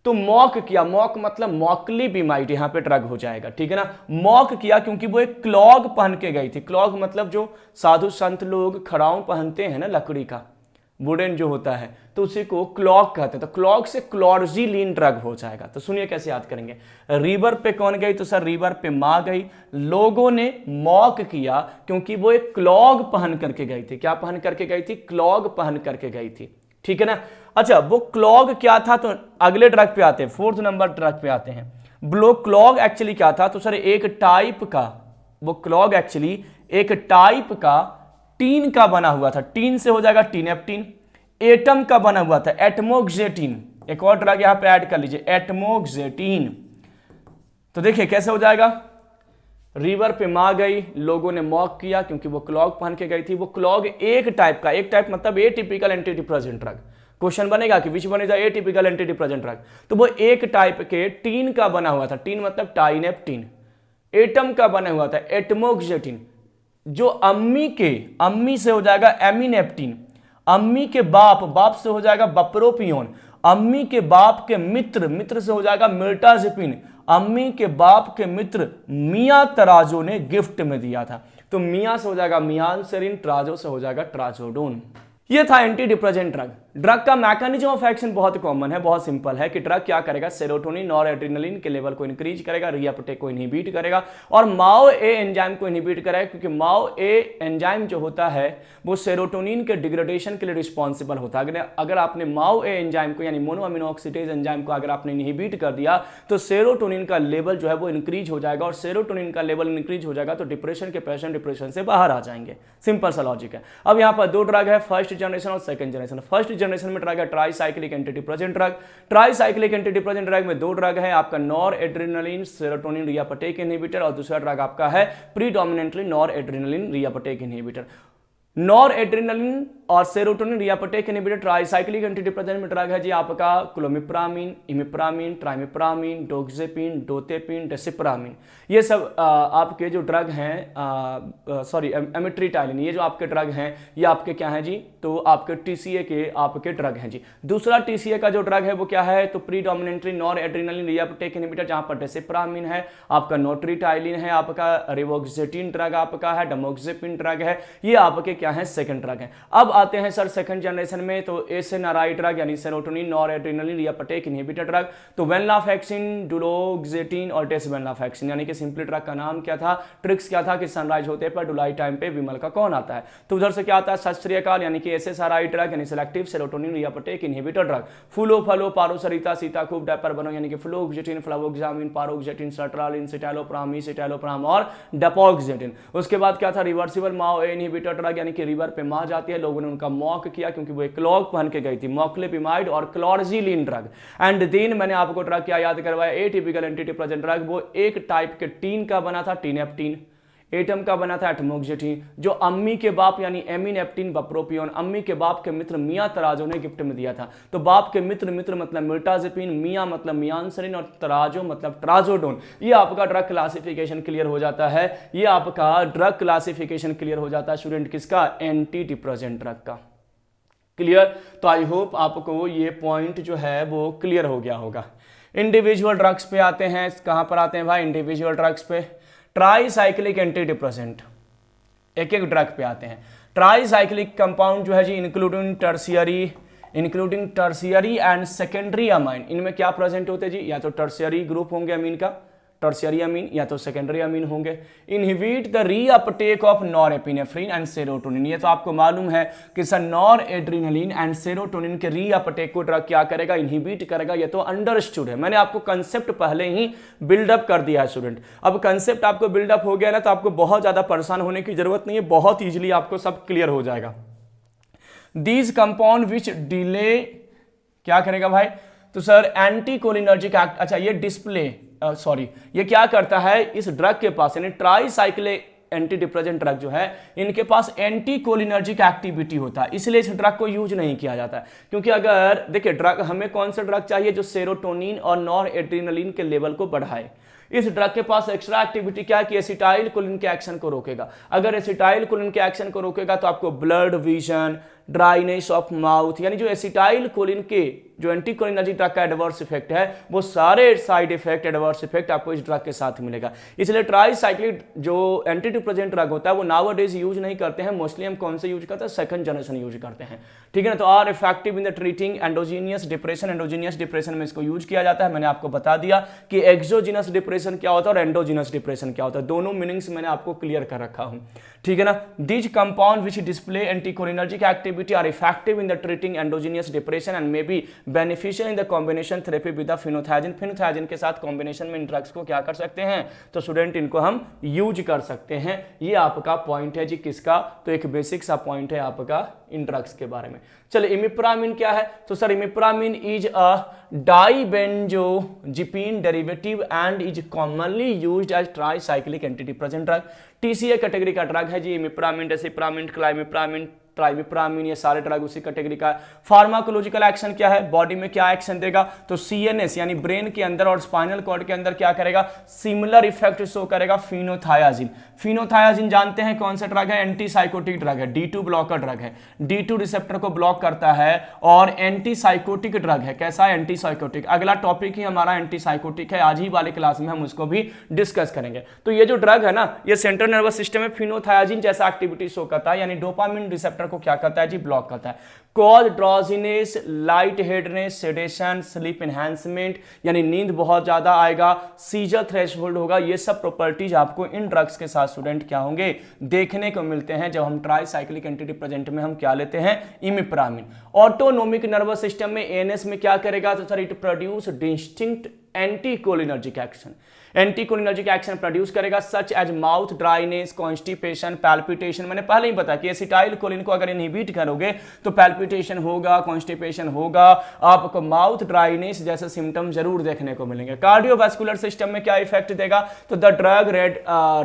तो मॉक किया, मॉक मतलब मॉकली बीमाइट यहां पे ड्रग हो जाएगा, ठीक है ना। मॉक किया क्योंकि वो एक क्लॉग पहन के गई थी। क्लॉग मतलब जो साधु संत लोग खड़ाऊं पहनते हैं ना लकड़ी का, वुडन जो होता है, तो उसी को क्लॉग कहते हैं। तो क्लॉग से क्लोर्जिलिन ड्रग हो जाएगा। तो सुनिए कैसे याद करेंगे। रिवर पे कौन गई? तो सर रिवर पे माँ गई। लोगों ने मॉक किया क्योंकि वो एक क्लॉग पहन करके गई थी। क्या पहन करके गई थी? क्लॉग पहन करके गई थी, ठीक है ना। अच्छा वो क्लॉग क्या था? तो अगले ड्रग पे आते हैं, फोर्थ नंबर ड्रग पे आते हैं। ब्लो क्लॉग एक्चुअली क्या था? तो सर एक टाइप का, वो क्लॉग एक्चुअली एक टाइप का टीन का बना हुआ था, टीन से हो जाएगा टीनेप्टीन। एटम का बना हुआ था एटमोक्सेटीन, एक और ड्रग यहां पे ऐड कर लीजिए एटमोक्सेटीन। तो देखिए कैसे हो जाएगा, रिवर पे माँ गई, लोगों ने मॉक किया क्योंकि वो क्लॉग पहन के गई थी। वो क्लॉग एक टाइप मतलब atypical anti depressant drug. Question बनेगा कि which one is the atypical anti depressant drug, तो वो एक टाइप के टीन का बना हुआ था, टीन मतलब टाइनेप्टीन। एटम का बना हुआ था एटमोक्सेटीन। जो अम्मी से हो जाएगा एमिनेप्टीन। अम्मी के बाप से हो जाएगा बप्रोपियोन। अम्मी के बाप के मित्र से हो जाएगा मिर्टाजिपिन। अम्मी के बाप के मित्र मियां तराजो ने गिफ्ट में दिया था, तो मियां से हो जाएगा मियांसेरिन, ट्राजो से हो जाएगा ट्राजोडोन। ये था एंटी डिप्रेसेंट ड्रग। ड्रग का मैकेनिज्म ऑफ एक्शन बहुत कॉमन है, बहुत सिंपल है कि ड्रग क्या करेगा, सेरोटोनिन नॉरएड्रेनालिन के लेवल को इंक्रीज करेगा, रीअपटेक को इनहिबिट करेगा और माओ ए एंजाइम को इनहिबिट करेगा, क्योंकि माओ ए एंजाइम जो होता है वो सेरोटोनिन के डिग्रेडेशन के लिए रिस्पॉन्सिबल होता है। अगर आपने माओ ए एंजाइम को यानी मोनो अमीनो ऑक्सीडेज एंजाइम को अगर आपने इनहिबिट कर दिया तो सेरोटोनिन का लेवल जो है वो इंक्रीज हो जाएगा, और सेरोटोनिन का लेवल इंक्रीज हो जाएगा तो डिप्रेशन के पेशेंट डिप्रेशन से बाहर आ जाएंगे। सिंपल सा लॉजिक है। अब यहाँ पर दो ड्रग है, फर्स्ट जनरेशन और सेकंड जनरेशन। फर्स्ट जनरेशन में ड्रग है tricyclic anti depressant drug. Tricyclic anti depressant drug में दो ड्रग है, आपका नॉरएड्रेनालिन सेरोटोनिन रीअपटेक इनहिबिटर, और दूसरा ड्रग आपका है predominantly noradrenaline reuptake inhibitor. Noradrenaline और serotonin reuptake inhibitor tricyclic antidepressant में ड्रग है जी आपका क्लोमिप्रामिन, इमिप्रामिन, ट्राइमिप्रामिन, डोक्सेपिन, डोतेपिन, डेसिप्रामिन। ये सब आपके जो ड्रग हैं, सॉरी एमिट्रिटाइलिन, ये जो आपके ड्रग हैं ये आपके क्या हैं जी, तो आपके टीसीए के आपके ड्रग हैं जी। दूसरा टीसीए का जो ड्रग है वो क्या है, तो प्रीडोमिनेंटली नॉरएड्रेनालिन रीअपटेक इनहिबिटर, जहां पर डेसिप्रामिन है, आपका नोट्रिटाइलिन है, आपका रिवोक्सेटिन ड्रग आपका है, डमोक्सेपिन ड्रग है, ये आपके क्या है सेकंड ड्रग है। अब आते हैं सर सेकंड जनरेशन में, तो एसएनआरआई ड्रग यानी serotonin noradrenaline reuptake inhibitor drug, तो वेनलाफैक्सिन, डुलोक्सेटिन और डेसवेनलाफैक्सिन, यानी कि सिंपली ड्रग का नाम क्या था, ट्रिक्स क्या था कि सनराइज होते पर डुलाई टाइम पे विमल का कौन आता है, तो उधर से क्या आता है सत श्री अकाल, यानी कि एसएसआरआई ड्रग यानी selective serotonin reuptake inhibitor drug. फूलो फलो पारो सरिता सीता खूब डायपर बनो, यानी कि फ्लोक्सेटिन, फ्लावोक्सामिन, पारोक्सेटिन, सर्ट्रालिन, सिटालोप्राम, सिटालोप्राम और डेपोक्सेटिन। उसके बाद क्या था, reversible Mao A inhibitor drug, यानी कि रिवर पे मां जाती है, लोगों ने उनका मॉक किया क्योंकि वो एक क्लॉग पहन के गई थी, मॉक्लेपिमाइड और क्लोरजिलिन ड्रग। एंड देन मैंने आपको ड्रग क्या याद करवाया, एटिपिकल एंटी डिप्रेसेंट ड्रग, वो एक टाइप के टीन का बना था टीनेप्टीन, एटम का बना था एटमोक्सेटीन, जो अम्मी के बाप यानी एमिनेप्टीन बप्रोपियोन, अम्मी के बाप के मित्र मियां तराजो ने गिफ्ट में दिया था। तो बाप के मित्र मतलब मिर्टाजिपिन, मियां मतलब मियांसरिन और तराजो मतलब ट्राजोडोन। ये आपका ड्रग क्लासिफिकेशन क्लियर हो जाता है, ये आपका ड्रग क्लासिफिकेशन क्लियर हो जाता है स्टूडेंट किसका, एंटी डिप्रेसेंट ड्रग का। क्लियर, तो आई होप आपको ये पॉइंट जो है वो क्लियर हो गया होगा। इंडिविजुअल ड्रग्स पे आते हैं, कहां पर आते हैं भाई, इंडिविजुअल ड्रग्स पे। ट्राइसाइक्लिक एंटी डिप्रेसेंट, एक एक ड्रग पे आते हैं। ट्राइसाइक्लिक कंपाउंड जो है जी including tertiary and secondary amine, इनमें क्या प्रेजेंट होते हैं जी, या तो टर्शियरी ग्रुप होंगे अमीन का, टर्शियरी अमीन, या तो सेकेंडरी अमीन होंगे। Inhibit the reuptake of norepinephrine and serotonin, ये तो आपको मालूम है कि सर नॉरएड्रेनालिन एंड सेरोटोनिन के रीअपटेक को ड्रग क्या करेगा, इनहिबिट करेगा। ये तो अंडरस्टूड है, मैंने आपको कंसेप्ट पहले ही बिल्डअप कर दिया है स्टूडेंट। अब कंसेप्ट आपको बिल्डअप हो गया ना, तो आपको बहुत ज्यादा परेशान होने की जरूरत नहीं है, बहुत ईजिली आपको सब क्लियर हो जाएगा। दीज कंपाउंड विच डिले क्या करेगा भाई, तो सर एंटी कोलिनर्जिक एक्ट, अच्छा ये डिस्प्ले ये क्या करता है, इस ड्रग के पास यानी ट्राइसाइक्लिक एंटी डिप्रेसेंट ड्रग जो है इनके पास एंटी कोलिनर्जिक एक्टिविटी होता है, इसलिए इस ड्रग को यूज नहीं किया जाता है। क्योंकि अगर देखिए ड्रग, हमें कौन सा ड्रग चाहिए जो सेरोटोनिन और नॉरएड्रेनालिन के लेवल को बढ़ाए। इस ड्रग के पास एक्स्ट्रा एक्टिविटी क्या है कि एसिटाइल कोलिन के एक्शन को रोकेगा। अगर एसिटाइल कोलिन के एक्शन को रोकेगा तो आपको blood vision, dryness of mouth, यानी जो एसिटाइल कोलिन के जो एंटी कोलिनर्जिक ड्रग का एडवर्स इफेक्ट है वो सारे साइड इफेक्ट एडवर्स इफेक्ट आपको इस ड्रग के साथ मिलेगा। इसलिए ट्राइसाइक्लिक जो एंटी डिप्रेसेंट ड्रग होता है वो नाउअडेज यूज नहीं करते हैं, मोस्टली हम कौन से यूज करते हैं, सेकंड जनरेशन यूज करते हैं, ठीक है ना। तो are effective in the treating endogenous depression, endogenous depression में इसको यूज किया जाता है। मैंने आपको बता दिया कि एक्सोजीनस डिप्रेशन क्या होता है और एंडोजीनस डिप्रेशन क्या होता है, दोनों मीनिंग्स मैंने आपको क्लियर कर रखा हूं, ठीक है ना। This compound which display anticholinergic activity are effective in the treating endogenous depression and may be beneficial in the combination therapy with phenothiazine, phenothiazine के साथ कॉम्बिनेशन में इन ड्रग्स को क्या कर सकते हैं, तो स्टूडेंट इनको हम यूज कर सकते हैं। ये आपका पॉइंट है जी किसका, तो एक बेसिक सा पॉइंट है आपका इन ड्रग्स के बारे में। चलिए इमिप्रामिन क्या है, तो sir imipramine is a dibenzazepine derivative and is commonly used as tricyclic anti depressant drug. TCA category का ड्रग है जी इमिप्रामिन, डेसिप्रामिन, क्लाइमिप्रामिन, ट्राइमिप्रामिन, ये सारे ड्रग उसी कैटेगरी का है। फार्माकोलॉजिकल एक्शन क्या है, बॉडी में क्या एक्शन देगा, तो सीएनएस यानी ब्रेन के अंदर और स्पाइनल कॉर्ड के अंदर क्या करेगा, सिमिलर इफेक्ट शो करेगा फिनोथायाजिन। फिनोथायाजिन जानते हैं कौन सा ड्रग है, एंटीसाइकोटिक ड्रग है, D2 ब्लॉकर ड्रग है, D2 रिसेप्टर को ब्लॉक करता है और एंटीसाइकोटिक ड्रग है। कैसा है, एंटीसाइकोटिक। अगला टॉपिक ही हमारा एंटीसाइकोटिक है, आज ही वाले क्लास में हम उसको भी डिस्कस करेंगे। तो ये जो ड्रग है ना, ये सेंट्रल नर्वस सिस्टम में फिनोथायाजिन जैसा एक्टिविटी शो करता है, यानी डोपामिन रिसेप्टर को क्या करता है जी, ब्लॉक करता है। Cause drowsiness, light headedness, sedation, sleep enhancement यानी नींद बहुत ज्यादा आएगा, सीजर थ्रेशोल्ड होगा। ये सब प्रॉपर्टीज आपको इन ड्रग्स के साथ स्टूडेंट क्या होंगे, देखने को मिलते हैं जब हम ट्राइसाइक्लिक एंटी डिप्रेसेंट में हम क्या लेते हैं, इमिप्रामिन। ऑटोनोमिक नर्वस सिस्टम में एएनएस में क्या करेगा, तो sir it produce distinct anticholinergic action, anticholinergic action produce करेगा such as mouth dryness, constipation, palpitation. मैंने पहले ही बताया कि एसिटाइल कोलिन को अगर इनहिबिट करोगे तो पैल्पिटेशन होगा, कॉन्स्टिपेशन होगा, आपको माउथ ड्राइनेस जैसे सिम्टम जरूर देखने को मिलेंगे। कार्डियोवास्कुलर सिस्टम में क्या इफेक्ट देगा, तो the drug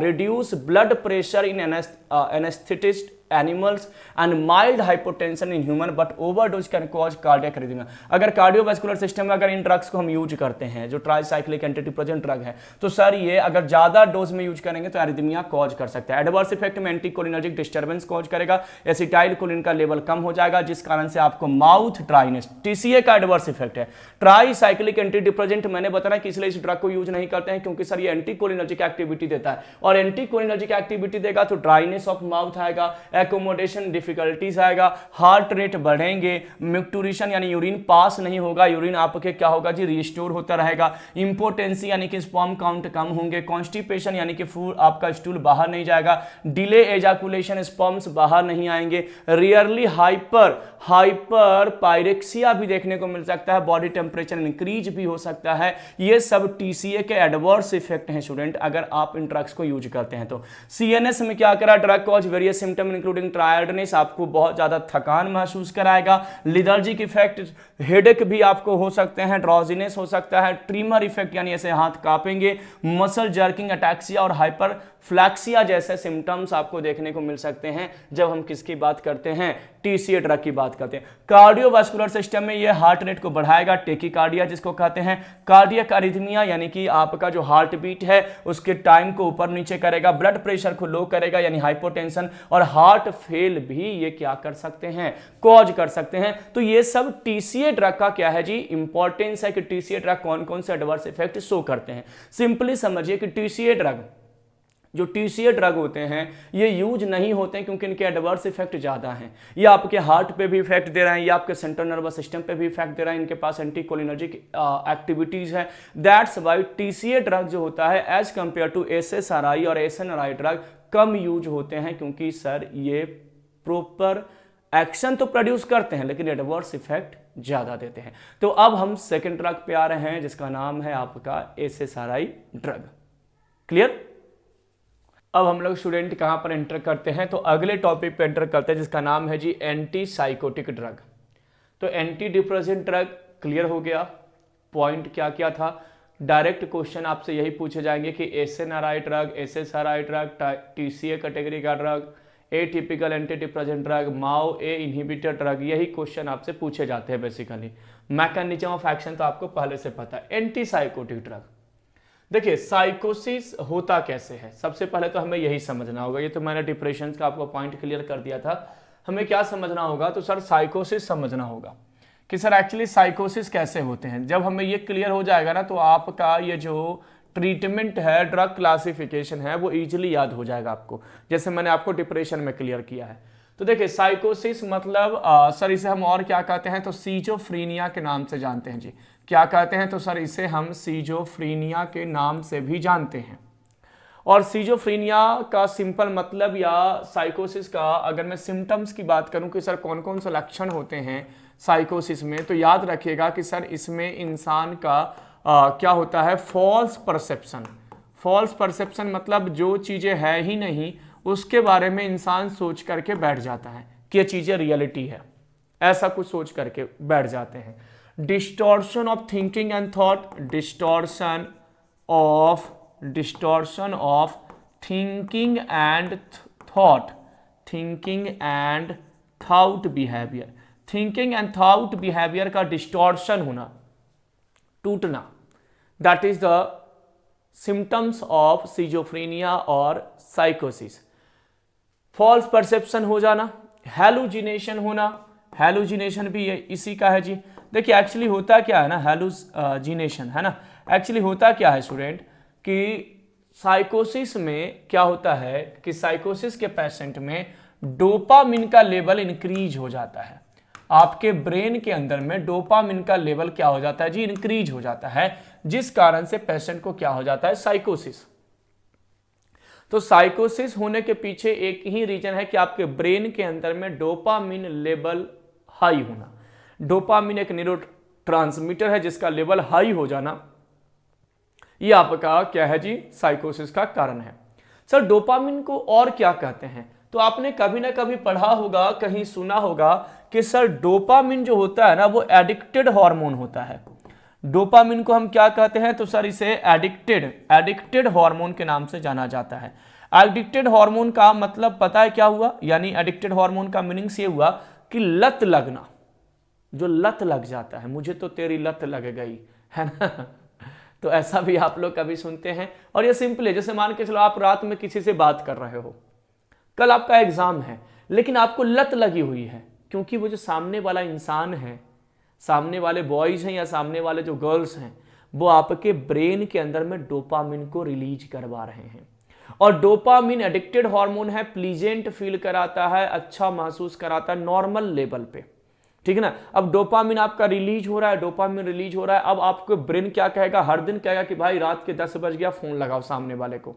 reduce blood pressure in anaesthetist animals and mild hypotension in human but overdose can cause cardiac arrhythmia. अगर कार्डियोवास्कुलर सिस्टम में अगर इन ड्रग्स को हम यूज करते हैं जो ट्राइसाइक्लिक एंटी डिप्रेसेंट ड्रग है, तो सर ये अगर ज्यादा डोज में यूज करेंगे तो एरिथमिया कॉज कर सकता है। एडवर्स इफेक्ट में एंटीकोलिनर्जिक डिस्टर्बेंस कॉज करेगा, एसिटाइल कोलिन का लेवल कम हो जाएगा जिस कारण से आपको माउथ ड्राइनेस, टीसीए का एडवर्स इफेक्ट है। ट्राइसाइक्लिक एंटी डिप्रेसेंट मैंने बताया कि इसलिए इस ड्रग को यूज नहीं करते हैं क्योंकि सर ये एंटीकोलिनर्जिक एक्टिविटी देता है और एंटीकोलिनर्जिक एक्टिविटी देगा तो ड्राइनेस ऑफ माउथ आएगा, एकोमोडेशन डिफिकल्टीज आएगा, हार्ट रेट बढ़ेंगे, मिक्टूरिशन यानी यूरिन पास नहीं होगा, यूरिन आपके क्या होगा जी, रिस्टोर होता रहेगा, इंपोटेंसी यानी कि स्पर्म काउंट कम होंगे, कॉन्स्टिपेशन यानी कि फूड आपका स्टूल बाहर नहीं जाएगा, डिले एजाकुलेशन, स्पर्म्स बाहर नहीं आएंगे, रियरली हाइपर पायरेक्सिया भी देखने को मिल सकता है, बॉडी टेम्परेचर इंक्रीज भी हो सकता है। ये सब टीसीए के एडवर्स इफेक्ट हैं स्टूडेंट अगर आप इन ड्रग्स को यूज करते हैं तो। सीएनएस में क्या करा, drug cause various symptom including tiredness, आपको बहुत ज्यादा थकान महसूस कराएगा, लिथर्जिक इफेक्ट, हेडेक भी आपको हो सकते हैं, ड्रॉजीनेस हो सकता है, ट्रीमर इफेक्ट यानी ऐसे हाथ कांपेंगे, मसल जर्किंग, अटैक्सिया और हाइपर फ्लैक्सिया जैसे सिम्टम्स आपको देखने को मिल सकते हैं जब हम किसकी बात करते हैं, टीसीए ड्रग की बात करते हैं। कार्डियोवास्कुलर सिस्टम में ये हार्ट रेट को बढ़ाएगा, टेकिकार्डिया जिसको कहते हैं, कार्डियक अरिथमिया यानी कि आपका जो हार्ट बीट है उसके टाइम को ऊपर नीचे करेगा, ब्लड प्रेशर को लो करेगा यानी हाइपोटेंशन, और हार्ट फेल भी ये क्या कर सकते हैं, कॉज कर सकते हैं। तो ये सब टीसीए ड्रग का क्या है जी, इंपॉर्टेंस है कि टीसीए ड्रग कौन कौन से एडवर्स इफेक्ट शो करते हैं। सिंपली समझिए कि टीसीए ड्रग, जो टीसीए ड्रग होते हैं ये यूज नहीं होते हैं क्योंकि इनके एडवर्स इफेक्ट ज़्यादा हैं। ये आपके हार्ट पे भी इफेक्ट दे रहे हैं, ये आपके सेंट्रल नर्वस सिस्टम पे भी इफेक्ट दे रहे हैं, इनके पास एंटीकोलिनर्जिक एक्टिविटीज़ है। दैट्स वाई टीसीए ड्रग जो होता है एज कंपेयर टू एसएसआरआई और एसएनआरआई ड्रग कम यूज होते हैं क्योंकि सर ये प्रॉपर एक्शन तो प्रोड्यूस करते हैं लेकिन एडवर्स इफेक्ट ज़्यादा देते हैं। तो अब हम सेकेंड ड्रग पे आ रहे हैं जिसका नाम है आपका एसएसआरआई ड्रग। क्लियर? अब हम लोग स्टूडेंट कहाँ पर एंटर करते हैं, तो अगले टॉपिक पे एंटर करते हैं जिसका नाम है जी एंटी साइकोटिक ड्रग। तो एंटी डिप्रेसेंट ड्रग क्लियर हो गया, पॉइंट क्या क्या था। डायरेक्ट क्वेश्चन आपसे यही पूछे जाएंगे कि SNRI drug, SSRI drug, TCA category का drug, atypical anti depressant drug, MAO A inhibitor drug, यही क्वेश्चन आपसे पूछे जाते हैं बेसिकली। मैकेनिज्म ऑफ एक्शन तो आपको पहले से पता है। एंटी साइकोटिक ड्रग, देखिए साइकोसिस होता कैसे है, सबसे पहले तो हमें यही समझना होगा। ये तो मैंने डिप्रेशन का आपको पॉइंट क्लियर कर दिया था। हमें क्या समझना होगा, तो सर साइकोसिस समझना होगा कि सर एक्चुअली साइकोसिस कैसे होते हैं। जब हमें ये क्लियर हो जाएगा ना तो आपका ये जो ट्रीटमेंट है, ड्रग क्लासिफिकेशन है, वो इजीली याद हो जाएगा आपको, जैसे मैंने आपको डिप्रेशन में क्लियर किया है। तो देखिए साइकोसिस मतलब सर इसे हम और क्या कहते हैं, तो सीजोफ्रीनिया के नाम से जानते हैं जी। क्या कहते हैं, तो सर इसे हम सीजोफ्रीनिया के नाम से भी जानते हैं। और सीजोफ्रीनिया का सिंपल मतलब या साइकोसिस का अगर मैं सिम्टम्स की बात करूं कि सर कौन कौन से लक्षण होते हैं साइकोसिस में, तो याद रखिएगा कि सर इसमें इंसान का क्या होता है, फॉल्स परसेप्शन। फॉल्स परसेप्शन मतलब जो चीज़ें है ही नहीं उसके बारे में इंसान सोच करके बैठ जाता है कि ये चीज़ें रियलिटी है, ऐसा कुछ सोच करके बैठ जाते हैं। Distortion of thinking and thought, distortion of thinking and thought, thinking and thought behaviour, thinking and thought behaviour का डिस्टॉर्शन होना, टूटना, that is the symptoms of schizophrenia और साइकोसिस। फॉल्स परसेप्शन हो जाना, हेलुजिनेशन होना, हेलुजिनेशन भी इसी का है जी। देखिए एक्चुअली होता क्या है ना, हेलुजिनेशन है ना, एक्चुअली होता क्या है स्टूडेंट कि साइकोसिस में क्या होता है कि साइकोसिस के पेशेंट में डोपामिन का लेवल इंक्रीज हो जाता है। आपके ब्रेन के अंदर में डोपामिन का लेवल क्या हो जाता है जी, इंक्रीज हो जाता है, जिस कारण से पेशेंट को क्या हो जाता है, साइकोसिस। तो साइकोसिस होने के पीछे एक ही रीजन है कि आपके ब्रेन के अंदर में डोपामिन लेवल हाई होना। डोपामिन एक न्यूरोट्रांसमीटर है जिसका लेवल हाई हो जाना, ये आपका क्या है जी, साइकोसिस का कारण है। सर डोपामिन को और क्या कहते हैं, तो आपने कभी ना कभी पढ़ा होगा, कहीं सुना होगा कि सर डोपामिन जो होता है ना वो एडिक्टेड हार्मोन होता है। डोपामिन को हम क्या कहते हैं, तो सर इसे एडिक्टेड हार्मोन के नाम से जाना जाता है। एडिक्टेड हार्मोन का मतलब पता है क्या हुआ, यानी एडिक्टेड हार्मोन का मीनिंग्स ये हुआ कि लत लगना, जो लत लग जाता है, मुझे तो तेरी लत लग गई है ना तो ऐसा भी आप लोग कभी सुनते हैं। और ये सिंपल है, जैसे मान के चलो आप रात में किसी से बात कर रहे हो, कल आपका एग्जाम है, लेकिन आपको लत लगी हुई है, क्योंकि वो जो सामने वाला इंसान है, सामने वाले बॉयज हैं या सामने वाले जो गर्ल्स हैं, वो आपके ब्रेन के अंदर में डोपामिन को रिलीज करवा रहे हैं। और डोपामिन एडिक्टेड हार्मोन है, प्लीजेंट फील कराता है, अच्छा महसूस कराता है नॉर्मल लेवल पे, ठीक है ना। अब डोपामिन आपका रिलीज हो रहा है, डोपामिन रिलीज हो रहा है, अब आपको ब्रेन क्या कहेगा, हर दिन कहेगा कि भाई रात के 10 बज गया, फोन लगाओ सामने वाले को,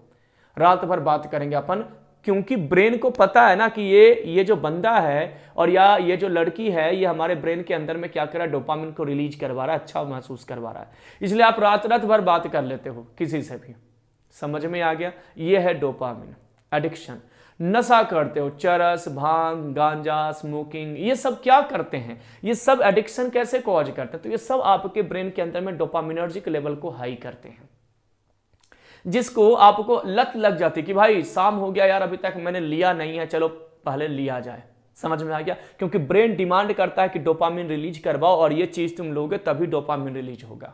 रात भर बात करेंगे अपन, क्योंकि ब्रेन को पता है ना कि ये जो बंदा है और या ये जो लड़की है, ये हमारे ब्रेन के अंदर में क्या कर रहा है, डोपामिन को रिलीज करवा रहा है, अच्छा महसूस करवा रहा है, इसलिए आप रात भर बात कर लेते हो किसी से भी। समझ में आ गया, ये है डोपामिन एडिक्शन। नशा करते हो, चरस, भांग, गांजा, स्मोकिंग, ये सब क्या करते हैं, ये सब एडिक्शन कैसे कॉज करते हैं, तो ये सब आपके ब्रेन के अंदर में डोपामिनर्जिक लेवल को हाई करते हैं, जिसको आपको लत लग जाती कि भाई शाम हो गया यार, अभी तक मैंने लिया नहीं है, चलो पहले लिया जाए। समझ में आ गया, क्योंकि ब्रेन डिमांड करता है कि डोपामिन रिलीज करवाओ, और ये चीज तुम लोगे तभी डोपामिन रिलीज होगा,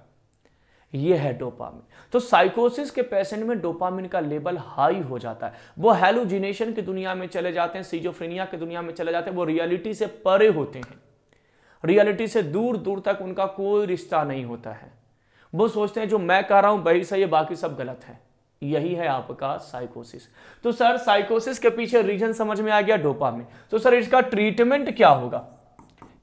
ये है डोपामिन। तो साइकोसिस के पेशेंट में डोपामिन का लेवल हाई हो जाता है, वो हेलुजिनेशन की दुनिया में चले जाते हैं, सिजोफ्रेनिया की दुनिया में चले जाते हैं, वो रियलिटी से परे होते हैं, रियलिटी से दूर दूर तक उनका कोई रिश्ता नहीं होता है, वो सोचते हैं जो मैं कह रहा हूं वही सही है, बाकी सब गलत है। यही है आपका साइकोसिस। तो सर साइकोसिस के पीछे रीजन समझ में आ गया, डोपामिन। तो सर इसका ट्रीटमेंट क्या होगा,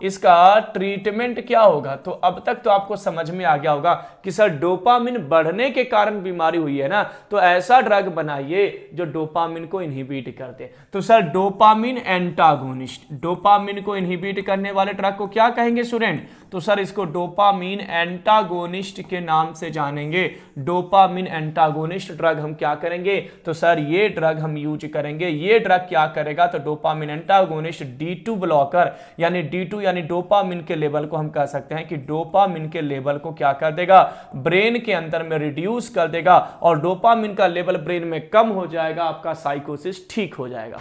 इसका ट्रीटमेंट क्या होगा, तो अब तक तो आपको समझ में आ गया होगा कि सर डोपामिन बढ़ने के कारण बीमारी हुई है ना, तो ऐसा ड्रग बनाइए जो डोपामिन को इनहिबिट कर दे। तो सर डोपामिन एंटागोनिस्ट, डोपामिन को इनहिबिट करने वाले ड्रग को क्या कहेंगे स्टूडेंट, तो सर इसको डोपामिन एंटागोनिस्ट के नाम से जानेंगे। डोपामिन एंटागोनिस्ट ड्रग हम क्या करेंगे, तो सर ये ड्रग हम यूज करेंगे। ये ड्रग क्या करेगा, तो डोपामिन एंटागोनिस्ट D2 ब्लॉकर, यानी D2 यानी डोपामिन के लेवल को हम कह सकते हैं कि डोपामिन के लेवल को क्या कर देगा, ब्रेन के अंदर में रिड्यूस कर देगा, और डोपामिन का लेवल ब्रेन में कम हो जाएगा, आपका साइकोसिस ठीक हो जाएगा।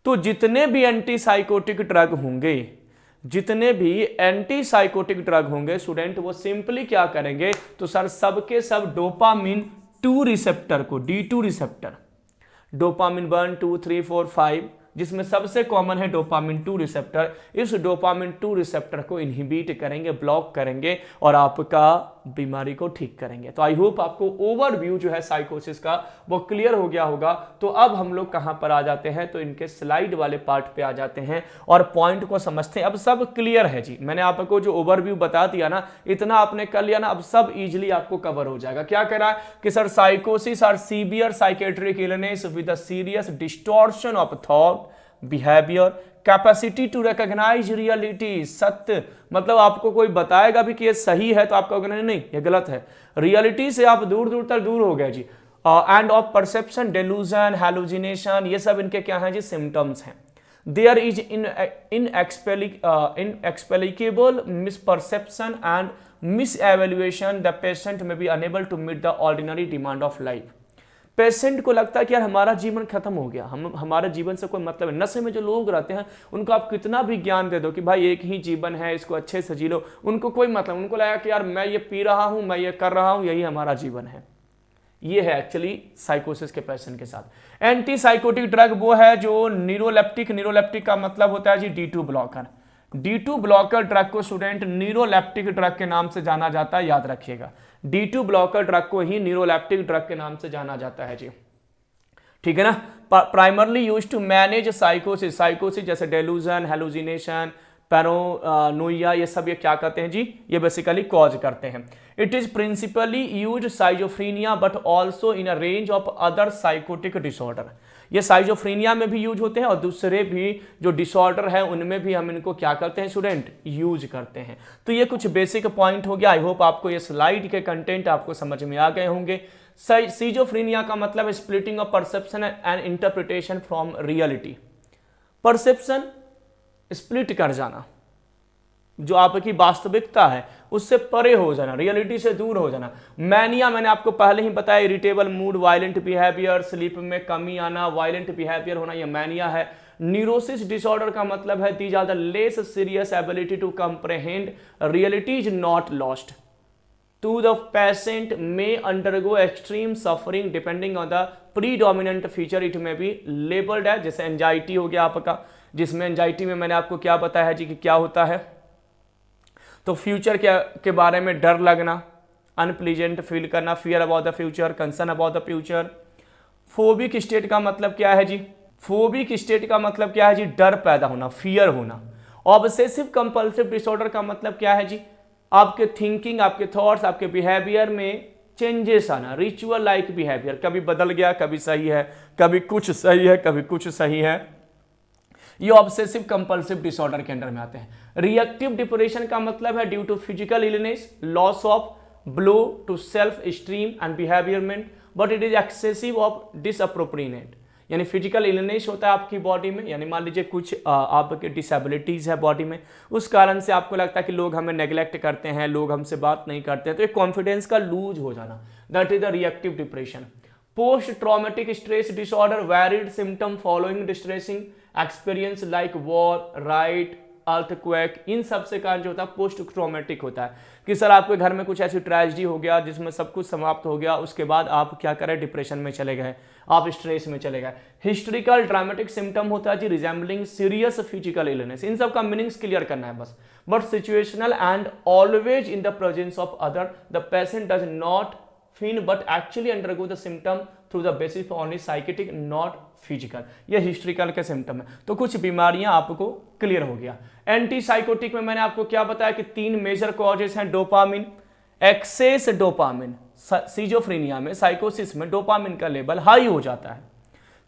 तो जितने भी एंटीसाइकोटिक ड्रग होंगे, जितने भी एंटीसाइकोटिक ड्रग होंगे स्टूडेंट, वो सिंपली क्या करेंगे, तो सर सबके सब डोपामिन 2 रिसेप्टर को, D2 रिसेप्टर, डोपामिन 1 2 3 4 5, जिसमें सबसे कॉमन है डोपामिन 2 रिसेप्टर, इस डोपामिन 2 रिसेप्टर को इनहिबिट करेंगे, ब्लॉक करेंगे, और आपका बीमारी को ठीक करेंगे। तो आई होप आपको ओवरव्यू जो है साइकोसिस का वो क्लियर हो गया होगा। तो अब हम लोग कहां पर आ जाते हैं, तो इनके स्लाइड वाले पार्ट पे आ जाते हैं और पॉइंट को समझते हैं। अब सब क्लियर है जी, मैंने आपको जो ओवरव्यू बता दिया ना, इतना आपने कर लिया ना, अब सब इजिली आपको कवर हो जाएगा। क्या कह रहा है कि सर साइकोसिस are severe psychiatric illness with a serious distortion of thought, behavior, capacity to recognise reality, सत्य मतलब आपको कोई बताएगा भी कि ये सही है तो आप कहोगे नहीं नहीं ये गलत है, रियलिटी से आप दूर दूर तक दूर हो गए जी। And of perception, delusion, hallucination, ये सब इनके क्या हैं जी, सिम्टम्स हैं। There is inexplicable misperception and misevaluation, the patient may be unable to meet the ordinary demand of life। Patient को लगता है कि यार हमारा जीवन खत्म हो गया, हमारे जीवन से कोई मतलब है। नशे में जो लोग रहते हैं उनको आप कितना भी ज्ञान दे दो कि भाई एक ही जीवन है, इसको अच्छे से जी लो, उनको कोई मतलब, उनको लगा कि यार मैं ये पी रहा हूं, मैं ये कर रहा हूं, यही हमारा जीवन है। ये है एक्चुअली साइकोसिस के पेशेंट के साथ। एंटी साइकोटिक ड्रग वो है जो न्यूरोलेप्टिक का मतलब होता है जी D2 blocker. D2 blocker drug को स्टूडेंट न्यूरोलेप्टिक ड्रग के नाम से जाना जाता है, याद रखिएगा। D2 ब्लॉकर ड्रग को ही न्यूरोलेप्टिक ड्रग के नाम से जाना जाता है जी, ठीक है ना। प्राइमरली यूज टू मैनेज साइकोसिस जैसे डेलूजन, हेलुजिनेशन, पैरानोइया, ये सब ये क्या करते हैं जी, ये बेसिकली कॉज करते हैं। It is principally use schizophrenia but also in a range of other psychotic disorder. ये साइजोफ्रीनिया में भी यूज होते हैं और दूसरे भी जो डिसऑर्डर है उनमें भी हम इनको क्या करते हैं स्टूडेंट, यूज करते हैं। तो ये कुछ बेसिक पॉइंट हो गया। आई होप आपको ये स्लाइड के कंटेंट आपको समझ में आ गए होंगे। सीजोफ्रीनिया का मतलब है splitting of perception and interpretation from reality. Perception split कर जाना, जो आपकी वास्तविकता है उससे परे हो जाना, रियलिटी से दूर हो जाना। मैनिया मैंने आपको पहले ही बताया, irritable mood, violent behaviour, sleep में कमी आना, वायलेंट बिहेवियर होना, ये मैनिया है। न्यूरोसिस डिसऑर्डर का मतलब है these are the less serious ability to comprehend reality is not lost to the patient may undergo extreme suffering depending on the predominant feature it may be labeled as, जैसे anxiety हो गया आपका, जिसमें anxiety में मैंने आपको क्या बताया है जी कि क्या होता है, तो फ्यूचर के बारे में डर लगना, अनप्लीजेंट फील करना, fear about the future, concern about the future. Phobic state का मतलब क्या है जी, फोबिक स्टेट का मतलब क्या है जी, डर पैदा होना, फियर होना। ऑब्सेसिव कंपल्सिव डिसऑर्डर का मतलब क्या है जी, आपके थिंकिंग, आपके थॉट्स, आपके बिहेवियर में चेंजेस आना, रिचुअल लाइक बिहेवियर, कभी बदल गया, कभी सही है, कभी कुछ सही है, कभी कुछ सही है। ये ऑब्सेसिव कंपल्सिव डिसऑर्डर के अंडर में आते हैं। रिएक्टिव डिप्रेशन का मतलब है due to physical illness, loss of blow to self esteem and bereavement but it is excessive of disproportionate, यानी फिजिकल इलनेस होता है आपकी बॉडी में, यानी मान लीजिए कुछ आपके डिसेबिलिटीज है बॉडी में, उस कारण से आपको लगता है कि लोग हमें नेग्लेक्ट करते हैं, लोग हमसे बात नहीं करते हैं, तो एक कॉन्फिडेंस का लूज हो जाना, that is the reactive depression. Post traumatic stress disorder, varied symptom following distressing experience like war, right, earthquake, इन सब से कारण जो होता है पोस्ट ट्रॉमेटिक होता है कि सर आपके घर में कुछ ऐसी ट्रेजेडी हो गया जिसमें सब कुछ समाप्त हो गया, उसके बाद आप क्या करें, डिप्रेशन में चले गए, आप स्ट्रेस में चले गए। हिस्ट्रिकल ड्रामेटिक सिम्टम होता है जी रिजेंबलिंग सीरियस फिजिकल इलनेस, इन सब का मीनिंग्स क्लियर करना है बस। But situational and always in the presence of other, the patient does not feel but actually undergo the symptom through the basis only psychotic not physical, ये historical के symptom है। तो कुछ बीमारियां आपको क्लियर हो गया। एंटी साइकोटिक में मैंने आपको क्या बताया कि 3 मेजर कॉजेस हैं, डोपामिन, एक्सेस डोपामिन, सीजोफ्रेनिया में, साइकोसिस में डोपामिन का लेवल हाई हो जाता है।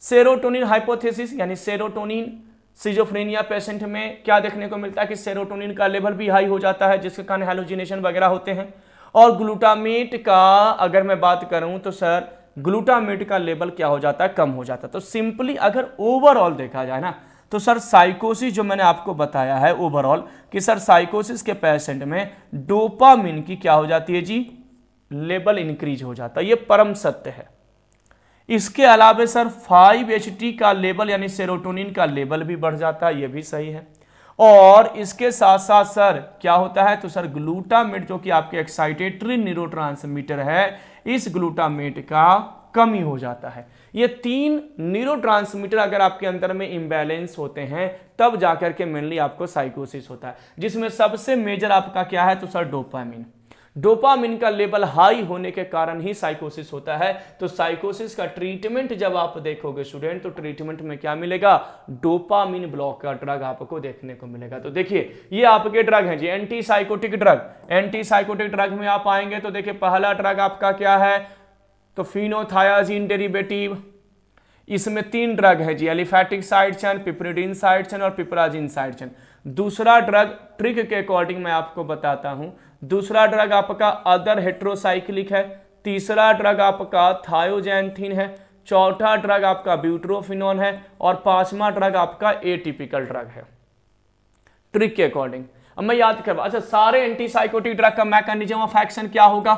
सेरोटोनिन हाइपोथेसिस, यानी सेरोटोनिन सीजोफ्रेनिया पेशेंट में क्या देखने को मिलता है कि सेरोटोनिन का लेवल भी हाई हो जाता है, जिसके कारण हेलुसिनेशन वगैरह होते हैं। और ग्लूटामेट का अगर मैं बात करूं तो सर ग्लूटामेट का लेवल क्या हो जाता है, कम हो जाता है। तो सिंपली अगर ओवरऑल देखा जाए ना तो सर साइकोसिस जो मैंने आपको बताया है ओवरऑल कि सर साइकोसिस के पेशेंट में डोपामिन की क्या हो जाती है जी, लेवल इंक्रीज हो जाता है, ये परम सत्य है। इसके अलावा सर 5-HT का लेवल यानी सेरोटोनिन का लेवल भी बढ़ जाता है, ये भी सही है। और इसके साथ साथ सर क्या होता है, तो सर ग्लूटामेट जो कि आपके एक्साइटेटरी न्यूरोट्रांसमीटर है, इस ग्लूटामेट का कमी हो जाता है। ये 3 न्यूरोट्रांसमीटर अगर आपके अंदर में इम्बैलेंस होते हैं तब जाकर के मेनली आपको साइकोसिस होता है, जिसमें सबसे मेजर आपका क्या है, तो सर डोपामिन। डोपामिन का लेवल हाई होने के कारण ही साइकोसिस होता है। तो साइकोसिस का ट्रीटमेंट जब आप देखोगे स्टूडेंट, तो ट्रीटमेंट में क्या मिलेगा, डोपामिन ब्लॉक का ड्रग आपको देखने को मिलेगा। तो देखिए ये आपके ड्रग हैं जी, anti psychotic drug. Anti psychotic drug में आप आएंगे तो देखिए पहला ड्रग आपका क्या है, तो फिनोथायाजीन डेरिवेटिव, इसमें 3 ड्रग है जी, aliphatic side chain, piperidine side chain और पिपराजिन साइड चेन। दूसरा ड्रग ट्रिक के अकॉर्डिंग मैं आपको बताता हूं, दूसरा ड्रग आपका अदर हेट्रोसाइक्लिक है, तीसरा ड्रग आपका थायोजैंथीन है, चौथा ड्रग आपका ब्यूट्रोफिनोन है और पांचवा ड्रग आपका एटिपिकल ड्रग है ट्रिक के अकॉर्डिंग। अब मैं याद करवा, अच्छा सारे एंटीसाइकोटिक ड्रग का मैकेनिज्म ऑफ एक्शन क्या होगा,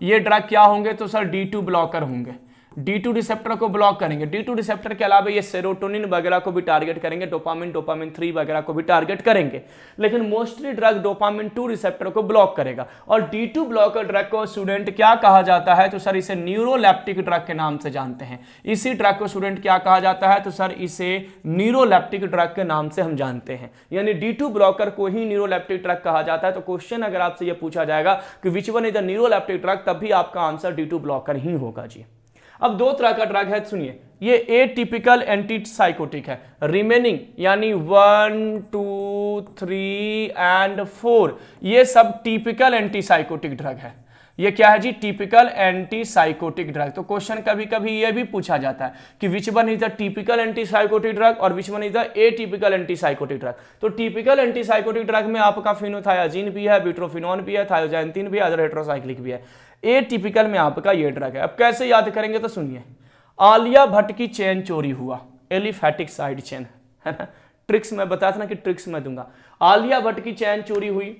ये ड्रग क्या होंगे तो सर D2 ब्लॉकर होंगे, D2 रिसेप्टर को ब्लॉक करेंगे। D2 रिसेप्टर के अलावा ये सेरोटोनिन वगैरह को भी टारगेट करेंगे, डोपामिन, डोपामिन 3 वगैरह को भी टारगेट करेंगे, लेकिन मोस्टली ड्रग डोपामिन 2 रिसेप्टर को ब्लॉक करेगा। और D2 ब्लॉकर ड्रग को स्टूडेंट क्या कहा जाता है तो सर इसे न्यूरोलेप्टिक ड्रग के नाम से जानते हैं। इसी ड्रग को स्टूडेंट क्या कहा जाता है तो सर इसे न्यूरोलेप्टिक ड्रग के नाम से हम जानते हैं, यानी D2 ब्लॉकर को ही न्यूरोलेप्टिक ड्रग कहा जाता है। तो क्वेश्चन अगर आपसे यह पूछा जाएगा कि which one is the neuroleptic drug, तब भी आपका आंसर D2 ब्लॉकर ही होगा जी। अब 2 तरह का ड्रग है, सुनिए, ये एटिपिकल एंटीसाइकोटिक है, रिमेनिंग यानी 1, 2, 3 एंड 4 ये सब टिपिकल एंटीसाइकोटिक ड्रग है। ये क्या है जी, टिपिकल एंटीसाइकोटिक ड्रग। तो क्वेश्चन कभी कभी ये भी पूछा जाता है कि which one is the typical antipsychotic drug और which one is the atypical antipsychotic drug. तो टिपिकल एंटीसाइकोटिक ड्रग में आपका फिनोथायाजीन भी है, ब्यूट्रोफिनोन भी है, थायोजैंथीन भी है, अदर हेट्रोसाइक्लिक भी है। एटिपिकल में आपका ये ड्रग है। अब कैसे याद करेंगे तो सुनिए, आलिया भट्ट की चेन चोरी हुआ, एलिफैटिक साइड चेन है ना, ट्रिक्स मैं बताता ना कि ट्रिक्स मैं दूंगा। आलिया भट्ट की चैन चोरी हुई,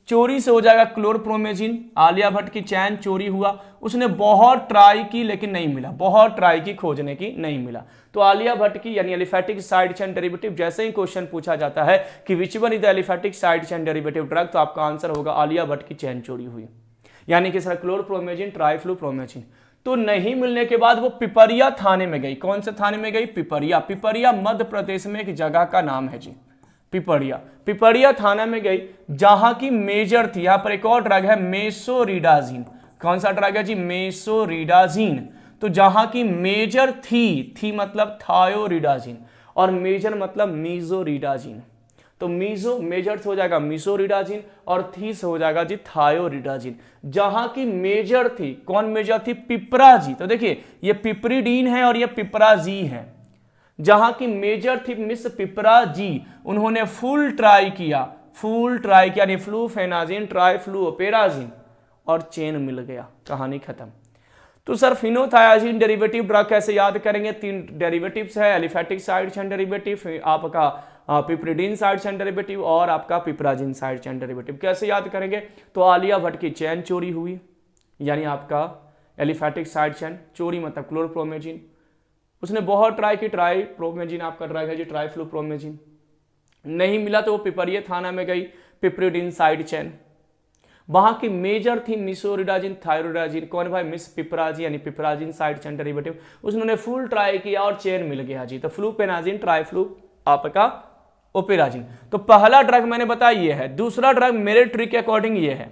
चोरी से हो जाएगा क्लोरप्रोमेजिन। आलिया भट्ट की चैन चोरी हुआ, उसने बहुत ट्राई की लेकिन नहीं मिला, बहुत ट्राई की खोजने की नहीं मिला। तो आलिया भट्ट की यानी एलिफैटिक साइड चेन डेरिवेटिव, जैसे ही क्वेश्चन पूछा जाता है कि which one is the aliphatic side chain derivative drug, तो आपका आंसर होगा आलिया भट्ट की चैन चोरी हुई, यानी कि सर क्लोरप्रोमेजिन, ट्राइफ्लूप्रोमेजिन। तो नहीं मिलने के बाद वो पिपरिया थाने में गई। कौन से थाने में गई, पिपरिया। पिपरिया मध्य प्रदेश में एक जगह का नाम है जी, पिपरिया। पिपरिया थाना में गई जहां की मेजर थी, यहां पर एक और ड्रग है मेसोरिडाजीन। कौन सा ड्रग है जी, मेसोरिडाजीन। तो जहां की मेजर थी मतलब थायोरिडाजीन और मेजर मतलब मीजोरिडाजीन। तो मीजो मेजर से हो जाएगा मीसोरिडाजीन और थी से हो जाएगा जी थायोरिडाजीन। जहां की मेजर थी, कौन मेजर थी, पिपराजी। तो देखिए ये पिपरिडीन है और ये पिपराजी है। जहां की मेजर थी मिस पिपराजी, उन्होंने फुल ट्राई किया यानी फ्लूफेनाजिन, ट्राइफ्लूओपेराजिन और चेन मिल गया, कहानी खत्म। तो सर फिनोथायाजीन डेरिवेटिव ड्रग कैसे याद करेंगे, 3 डेरिवेटिव्स है, एलिफैटिक साइड चेन डेरिवेटिव, आपका पिपरिडीन साइड चेन डेरिवेटिव और आपका पिपराजिन साइड चेन डेरिवेटिव। कैसे याद करेंगे, तो आलिया भट्ट की चैन चोरी हुई यानी आपका एलिफैटिक साइड चेन, चोरी मतलब क्लोरप्रोमेजिन। उसने बहुत ट्राई की, ट्राइप्रोमेजिन आपका ड्रग है जी, ट्राइफ्लूप्रोमेजिन। नहीं मिला तो वो पिपरिया थाना में गई, पिपरिडीन साइड चेन। वहां की मेजर थी मिसोरिडाजिन, थायरोडाजिन। कौन भाई, मिस पिपराजी यानी पिपराजिन साइड चेन डेरिवेटिव। उसने फुल ट्राई किया और चेन मिल गया जी। तो फ्लूपेनाजिन, ट्राइफ्लू आपका ओपेराजिन। तो पहला ड्रग मैंने बताया ये है। दूसरा ड्रग मेरे ट्रिक के अकॉर्डिंग ये है।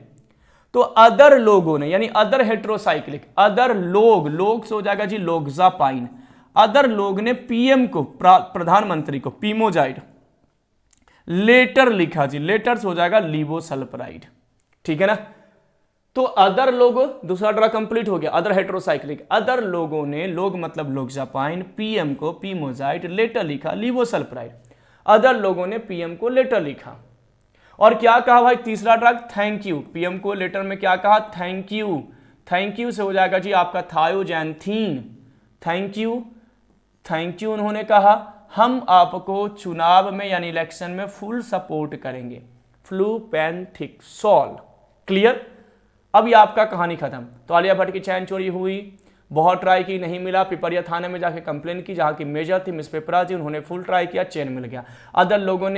तो अदर लोगों ने यानी अदर हेट्रोसाइक्लिक, अदर लोग से हो जाएगा जी लोक्सापाइन। अदर लोग ने पीएम को, प्रधानमंत्री को, पीमोजाइड लेटर लिखा जी, लेटर से हो जाएगा लीवोसल्फराइड, ठीक है ना। तो अदर लोगों, दूसरा ड्रग कंप्लीट हो गया, अदर हेट्रोसाइक्लिक। अदर लोगों ने, लोग मतलब लोक्सापाइन, पीएम को पीमोजाइड, लेटर लिखा लीवोसल्फराइड। अदर लोगों ने पीएम को लेटर लिखा और क्या कहा भाई, तीसरा ड्रग थैंक यू। पीएम को लेटर में क्या कहा, थैंक यू। थैंक यू से हो जाएगा जी आपका थायोजैंथीन। थैंक यू उन्होंने कहा, हम आपको चुनाव में यानी इलेक्शन में फुल सपोर्ट करेंगे, फ्लूपेंथिक्सोल। क्लियर। अब ये आपका कहानी खत्म। तो आलिया भट्ट की चैन चोरी हुई, बहुत ट्राई की, नहीं मिला, पिपरिया थाने में जाके कंप्लेन की, जहां की मेजर थी मिस पिपराजी, उन्होंने फुल ट्राई किया, चेन मिल गया। अदर लोगों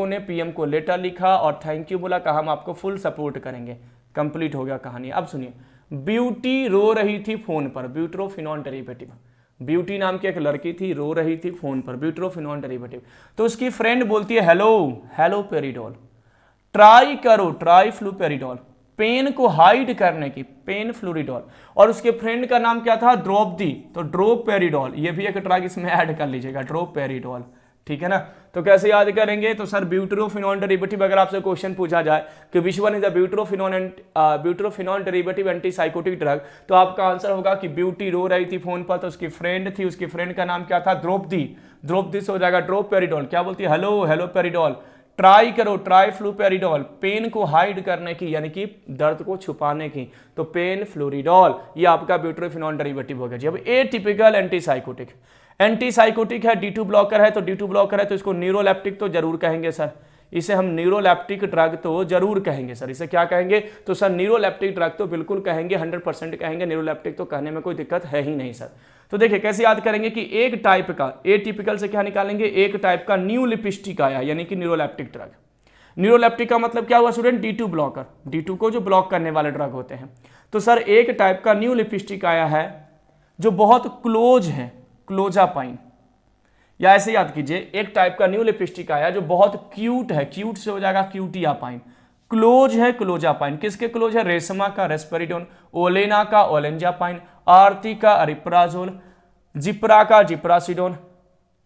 ने पीएम को लेटर लिखा और थैंक यू बोला, कहा हम आपको फुल सपोर्ट करेंगे, कंप्लीट हो गया कहानी। अब सुनिए, ब्यूटी रो रही थी फोन पर, ब्यूट्रोफिनोन डेरिवेटिव। ब्यूटी नाम की एक लड़की थी, रो रही थी फोन पर, ब्यूट्रोफिनोन डेरिवेटिव। तो उसकी फ्रेंड बोलती है हेलो पेरिडोल, ट्राई करो ट्राइफ्लूपेरिडोल, पेन को हाइड करने की पेन फ्लूरिडोल। और उसके फ्रेंड का नाम क्या था, द्रौपदी, तो ड्रोपेरिडोल। ये भी एक ड्रग इसमें ऐड कर लीजिएगा, ड्रोपेरिडोल। ठीक है ना। तो कैसे याद करेंगे, तो सर ब्यूटेरोफिनोन डेरिवेटिव अगर आपसे क्वेश्चन पूछा जाए कि which one is the butyrophenone derivative antipsychotic drug, तो आपका आंसर होगा कि ब्यूटी रो रही थी फोन पर तो उसकी फ्रेंड थी, उसकी फ्रेंड का नाम क्या था, द्रौपदी। द्रौपदी से हो जाएगा ड्रोपेरिडोल। क्या बोलती है, हेलो हेलो पेरिडोल। ट्राई करो, ट्राइफ्लूपेरिडोल, पेन को हाइड करने की यानी कि दर्द को छुपाने की, तो पेन फ्लोरिडोल, ये आपका ब्यूटेरोफिनोन डेरिवेटिव हो गया जी। अब एटिपिकल एंटीसाइकोटिक, एंटीसाइकोटिक है, D2 ब्लॉकर है, तो D2 ब्लॉकर है तो इसको न्यूरोलेप्टिक तो जरूर कहेंगे सर, इसे हम न्यूरोलेप्टिक ड्रग तो जरूर कहेंगे सर। इसे क्या कहेंगे, तो सर न्यूरोलेप्टिक ड्रग तो बिल्कुल कहेंगे, 100% कहेंगे, न्यूरोलेप्टिक तो कहने में कोई दिक्कत है ही नहीं सर। तो देखिए कैसे याद करेंगे कि एक टाइप का, एटिपिकल से क्या निकालेंगे, एक टाइप का न्यू लिपिस्टिक आया यानी कि न्यूरोलेप्टिक ड्रग। न्यूरोलेप्टिक का मतलब क्या हुआ स्टूडेंट, D2 ब्लॉकर, D2 को जो ब्लॉक करने वाले ड्रग होते हैं। तो सर एक टाइप का न्यू लिपिस्टिक आया है जो बहुत क्लोज है, क्लोजापाइन, या ऐसे याद कीजिए एक टाइप का न्यू लिपस्टिक आया जो बहुत क्यूट है, क्यूट से हो जाएगा क्यूटियापाइन, क्लोज है क्लोजापाइन। किसके क्लोज है, रेशमा का रेस्पेरिडोन, ओलेना का ओलेंजापाइन, आरती का अरिप्राजोल, जिप्रा का जिप्रासिडोन,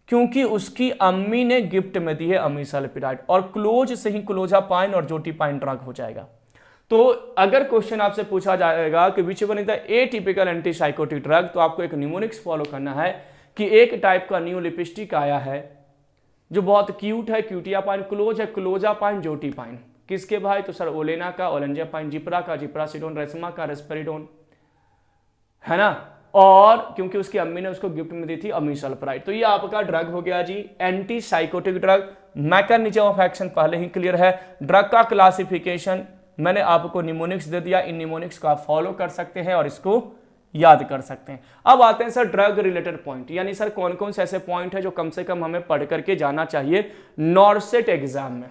क्योंकि उसकी अम्मी ने गिफ्ट में दी है अमीसल्पिराइड, और क्लोज से ही क्लोजापाइन और जोटिपाइन ड्रग हो जाएगा। तो अगर क्वेश्चन आपसे पूछा जाएगा कि which one is the atypical antipsychotic drug, तो आपको एक न्यूमोनिक्स फॉलो करना है कि एक टाइप का न्यू लिपस्टिक आया है जो बहुत क्यूट है, क्यूटियापाइन, क्लोज है क्लोजापाइन, जोटिपाइन। किसके भाई, तो सर ओलेना का ओलेंजापाइन, जिप्रा का जिप्रासिडोन, रेशमा का रेस्पेरिडोन, है ना, और क्योंकि उसकी अम्मी ने उसको गिफ्ट में दी थी अमीसल्पिराइड। तो ये आपका ड्रग हो गया जी antipsychotic drug. Mechanism of action पहले ही क्लियर है। ड्रग का क्लासिफिकेशन मैंने आपको निमोनिक्स दे दिया, इन निमोनिक्स को आप फॉलो कर सकते हैं और इसको याद कर सकते हैं। अब आते हैं सर ड्रग रिलेटेड पॉइंट, यानी सर कौन कौन से ऐसे पॉइंट है जो कम से कम हमें पढ़ करके जाना चाहिए नॉर्सेट एग्जाम में।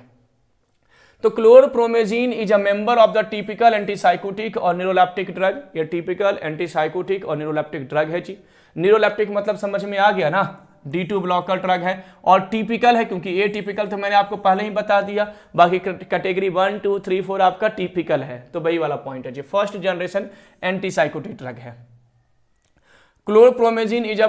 तो chlorpromazine is a member of the typical antipsychotic और न्यूरोलेप्टिक ड्रग। ये टिपिकल एंटीसाइकोटिक और न्यूरोलेप्टिक ड्रग है जी। न्यूरोलेप्टिक मतलब समझ में आ गया ना, D2 ब्लॉकर ड्रग है, और टिपिकल है क्योंकि ए टिपिकल तो मैंने आपको पहले ही बता दिया। बाकी कैटेगरी 1 2 3 4 आपका टिपिकल है, तो वही वाला पॉइंट है जी। फर्स्ट जनरेशन एंटीसाइकोटिक ड्रग है। Chlorpromazine is a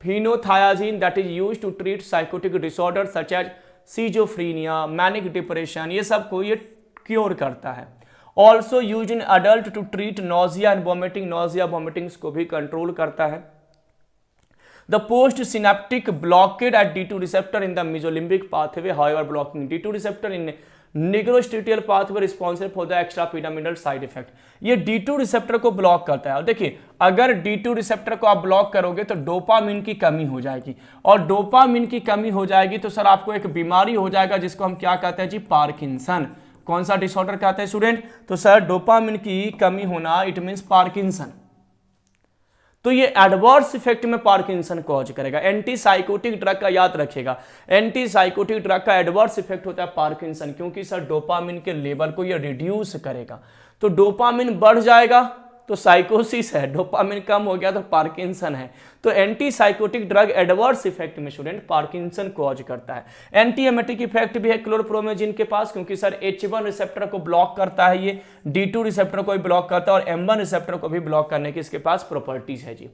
phenothiazine that is used to treat psychotic disorder such as schizophrenia, manic depression, ये सब को ये क्योर करता है। Also use in adult to treat nausea and vomiting, nausea vomitings को भी control करता है। The post-synaptic blockade at D2 receptor in the mesolimbic pathway, however, blocking D2 receptor in nigrostriatal pathway responsible for the extrapyramidal side effect। ये D2 receptor को block करता है। और देखिए अगर D2 रिसेप्टर को आप ब्लॉक करोगे तो डोपामिन की कमी हो जाएगी, और डोपामिन की कमी हो जाएगी तो सर आपको एक बीमारी हो जाएगा जिसको हम क्या कहते हैं जी, पार्किंसन। कौन सा डिसऑर्डर कहते हैं स्टूडेंट, तो सर डोपामिन की कमी होना, इट मीन्स पार्किंसन। तो ये एडवर्स इफेक्ट में पार्किंसन कॉज करेगा। एंटीसाइकोटिक ड्रग का याद रखिएगा, एंटीसाइकोटिक ड्रग का एडवर्स इफेक्ट होता है पार्किंसन, क्योंकि सर डोपामिन के लेवल को ये रिड्यूस करेगा। तो डोपामिन बढ़ जाएगा तो साइकोसिस है, डोपामिन कम हो गया तो पार्किंसन है। तो एंटीसाइकोटिक ड्रग एडवर्स इफेक्ट में स्टूडेंट पार्किंसन कॉज करता है। एंटीएमेटिक इफेक्ट भी है क्लोरप्रोमेजिन के पास, क्योंकि सर H1 रिसेप्टर को ब्लॉक करता है, ये D2 रिसेप्टर को भी ब्लॉक करता है, और M1 रिसेप्टर को भी ब्लॉक करने की इसके पास प्रॉपर्टीज है जी।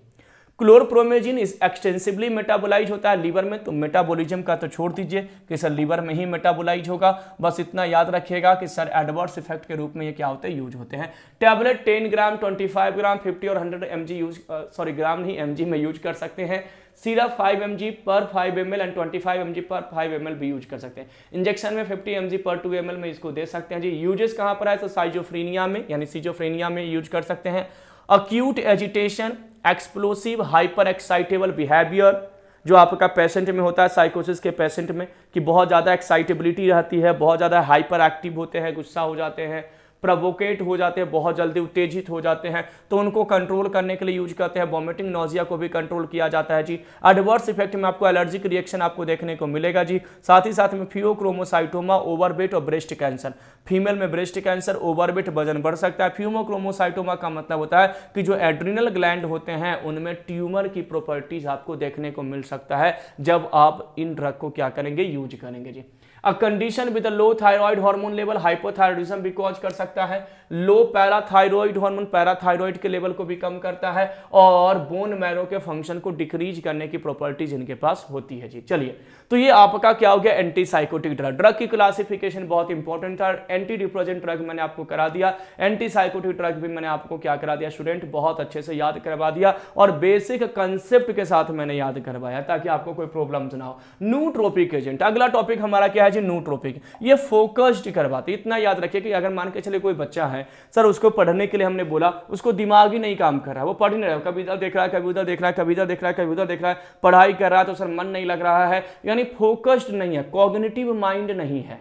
क्लोरप्रोमेजिन इस एक्सटेंसिवली मेटाबोलाइज होता है लीवर में, तो मेटाबॉलिज्म का तो छोड़ दीजिए कि सर लीवर में ही मेटाबोलाइज होगा, बस इतना याद रखिएगा कि सर एडवर्स इफेक्ट के रूप में ये क्या होते हैं, यूज होते हैं। टैबलेट 10 ग्राम, 25 ग्राम, 50 और 100 mg यूज, सॉरी ग्राम नहीं mg में यूज कर सकते हैं। सिरप 5 mg पर 5 ml एंड 25 mg पर 5 ml भी यूज कर सकते हैं। इंजेक्शन में 50 mg पर 2 ml में इसको दे सकते हैं जी। यूजेस कहाँ पर है, तो साइजोफ्रीनिया में यानी सीजोफ्रेनिया में यूज कर सकते हैं। Acute agitation, explosive hyper excitable behaviour, जो आपका पेशेंट में होता है साइकोसिस के पेशेंट में, कि बहुत ज़्यादा एक्साइटेबिलिटी रहती है, बहुत ज़्यादा हाइपर एक्टिव होते हैं, गुस्सा हो जाते हैं, प्रोवोकेट हो जाते हैं, बहुत जल्दी उत्तेजित हो जाते हैं, तो उनको कंट्रोल करने के लिए यूज करते हैं। वॉमिटिंग नोजिया को भी कंट्रोल किया जाता है जी। एडवर्स इफेक्ट में आपको एलर्जिक रिएक्शन आपको देखने को मिलेगा जी। साथ ही साथ में फियोक्रोमोसाइटोमा, ओवरवेट और ब्रेस्ट कैंसर, फीमेल में ब्रेस्ट कैंसर, ओवरवेट वजन बढ़ सकता है। फियोक्रोमोसाइटोमा का मतलब होता है कि जो एड्रिनल ग्लैंड होते हैं उनमें ट्यूमर की प्रॉपर्टीज आपको देखने को मिल सकता है जब आप इन ड्रग को क्या करेंगे, यूज करेंगे जी। A condition with low thyroid hormone level hypothyroidism भी कॉज कर सकता है, लो पैराथायरॉइड हार्मोन पैराथायरॉइड के लेवल को भी कम करता है, और बोन मैरो के फंक्शन को डिक्रीज करने की प्रॉपर्टीज इनके पास होती है जी। चलिए, तो ये आपका क्या हो गया, एंटीसाइकोटिक ड्रग। ड्रग की क्लासिफिकेशन बहुत इंपॉर्टेंट था। एंटी डिप्रेसेंट ड्रग मैंने आपको करा दिया, एंटीसाइकोटिक ड्रग भी मैंने आपको क्या करा दिया स्टूडेंट, बहुत अच्छे से याद करवा दिया, और बेसिक कंसेप्ट के साथ मैंने याद करवाया ताकि आपको कोई प्रॉब्लम ना हो। नूट्रोपिक एजेंट, अगला टॉपिक हमारा क्या है जी, नूट्रोपिक। ये फोकस्ड करवाते, इतना याद रखिए कि अगर मान के चले कोई बच्चा है सर, उसको पढ़ने के लिए हमने बोला, उसको दिमाग ही नहीं काम कर रहा है, वो पढ़ ही नहीं रहा, कभी इधर देख रहा है, कभी उधर देख रहा है, कभी इधर देख रहा है, कभी उधर देख रहा है, पढ़ाई कर रहा है तो सर मन नहीं लग रहा है, यानी फोकस्ड नहीं है, कॉग्निटिव माइंड नहीं है,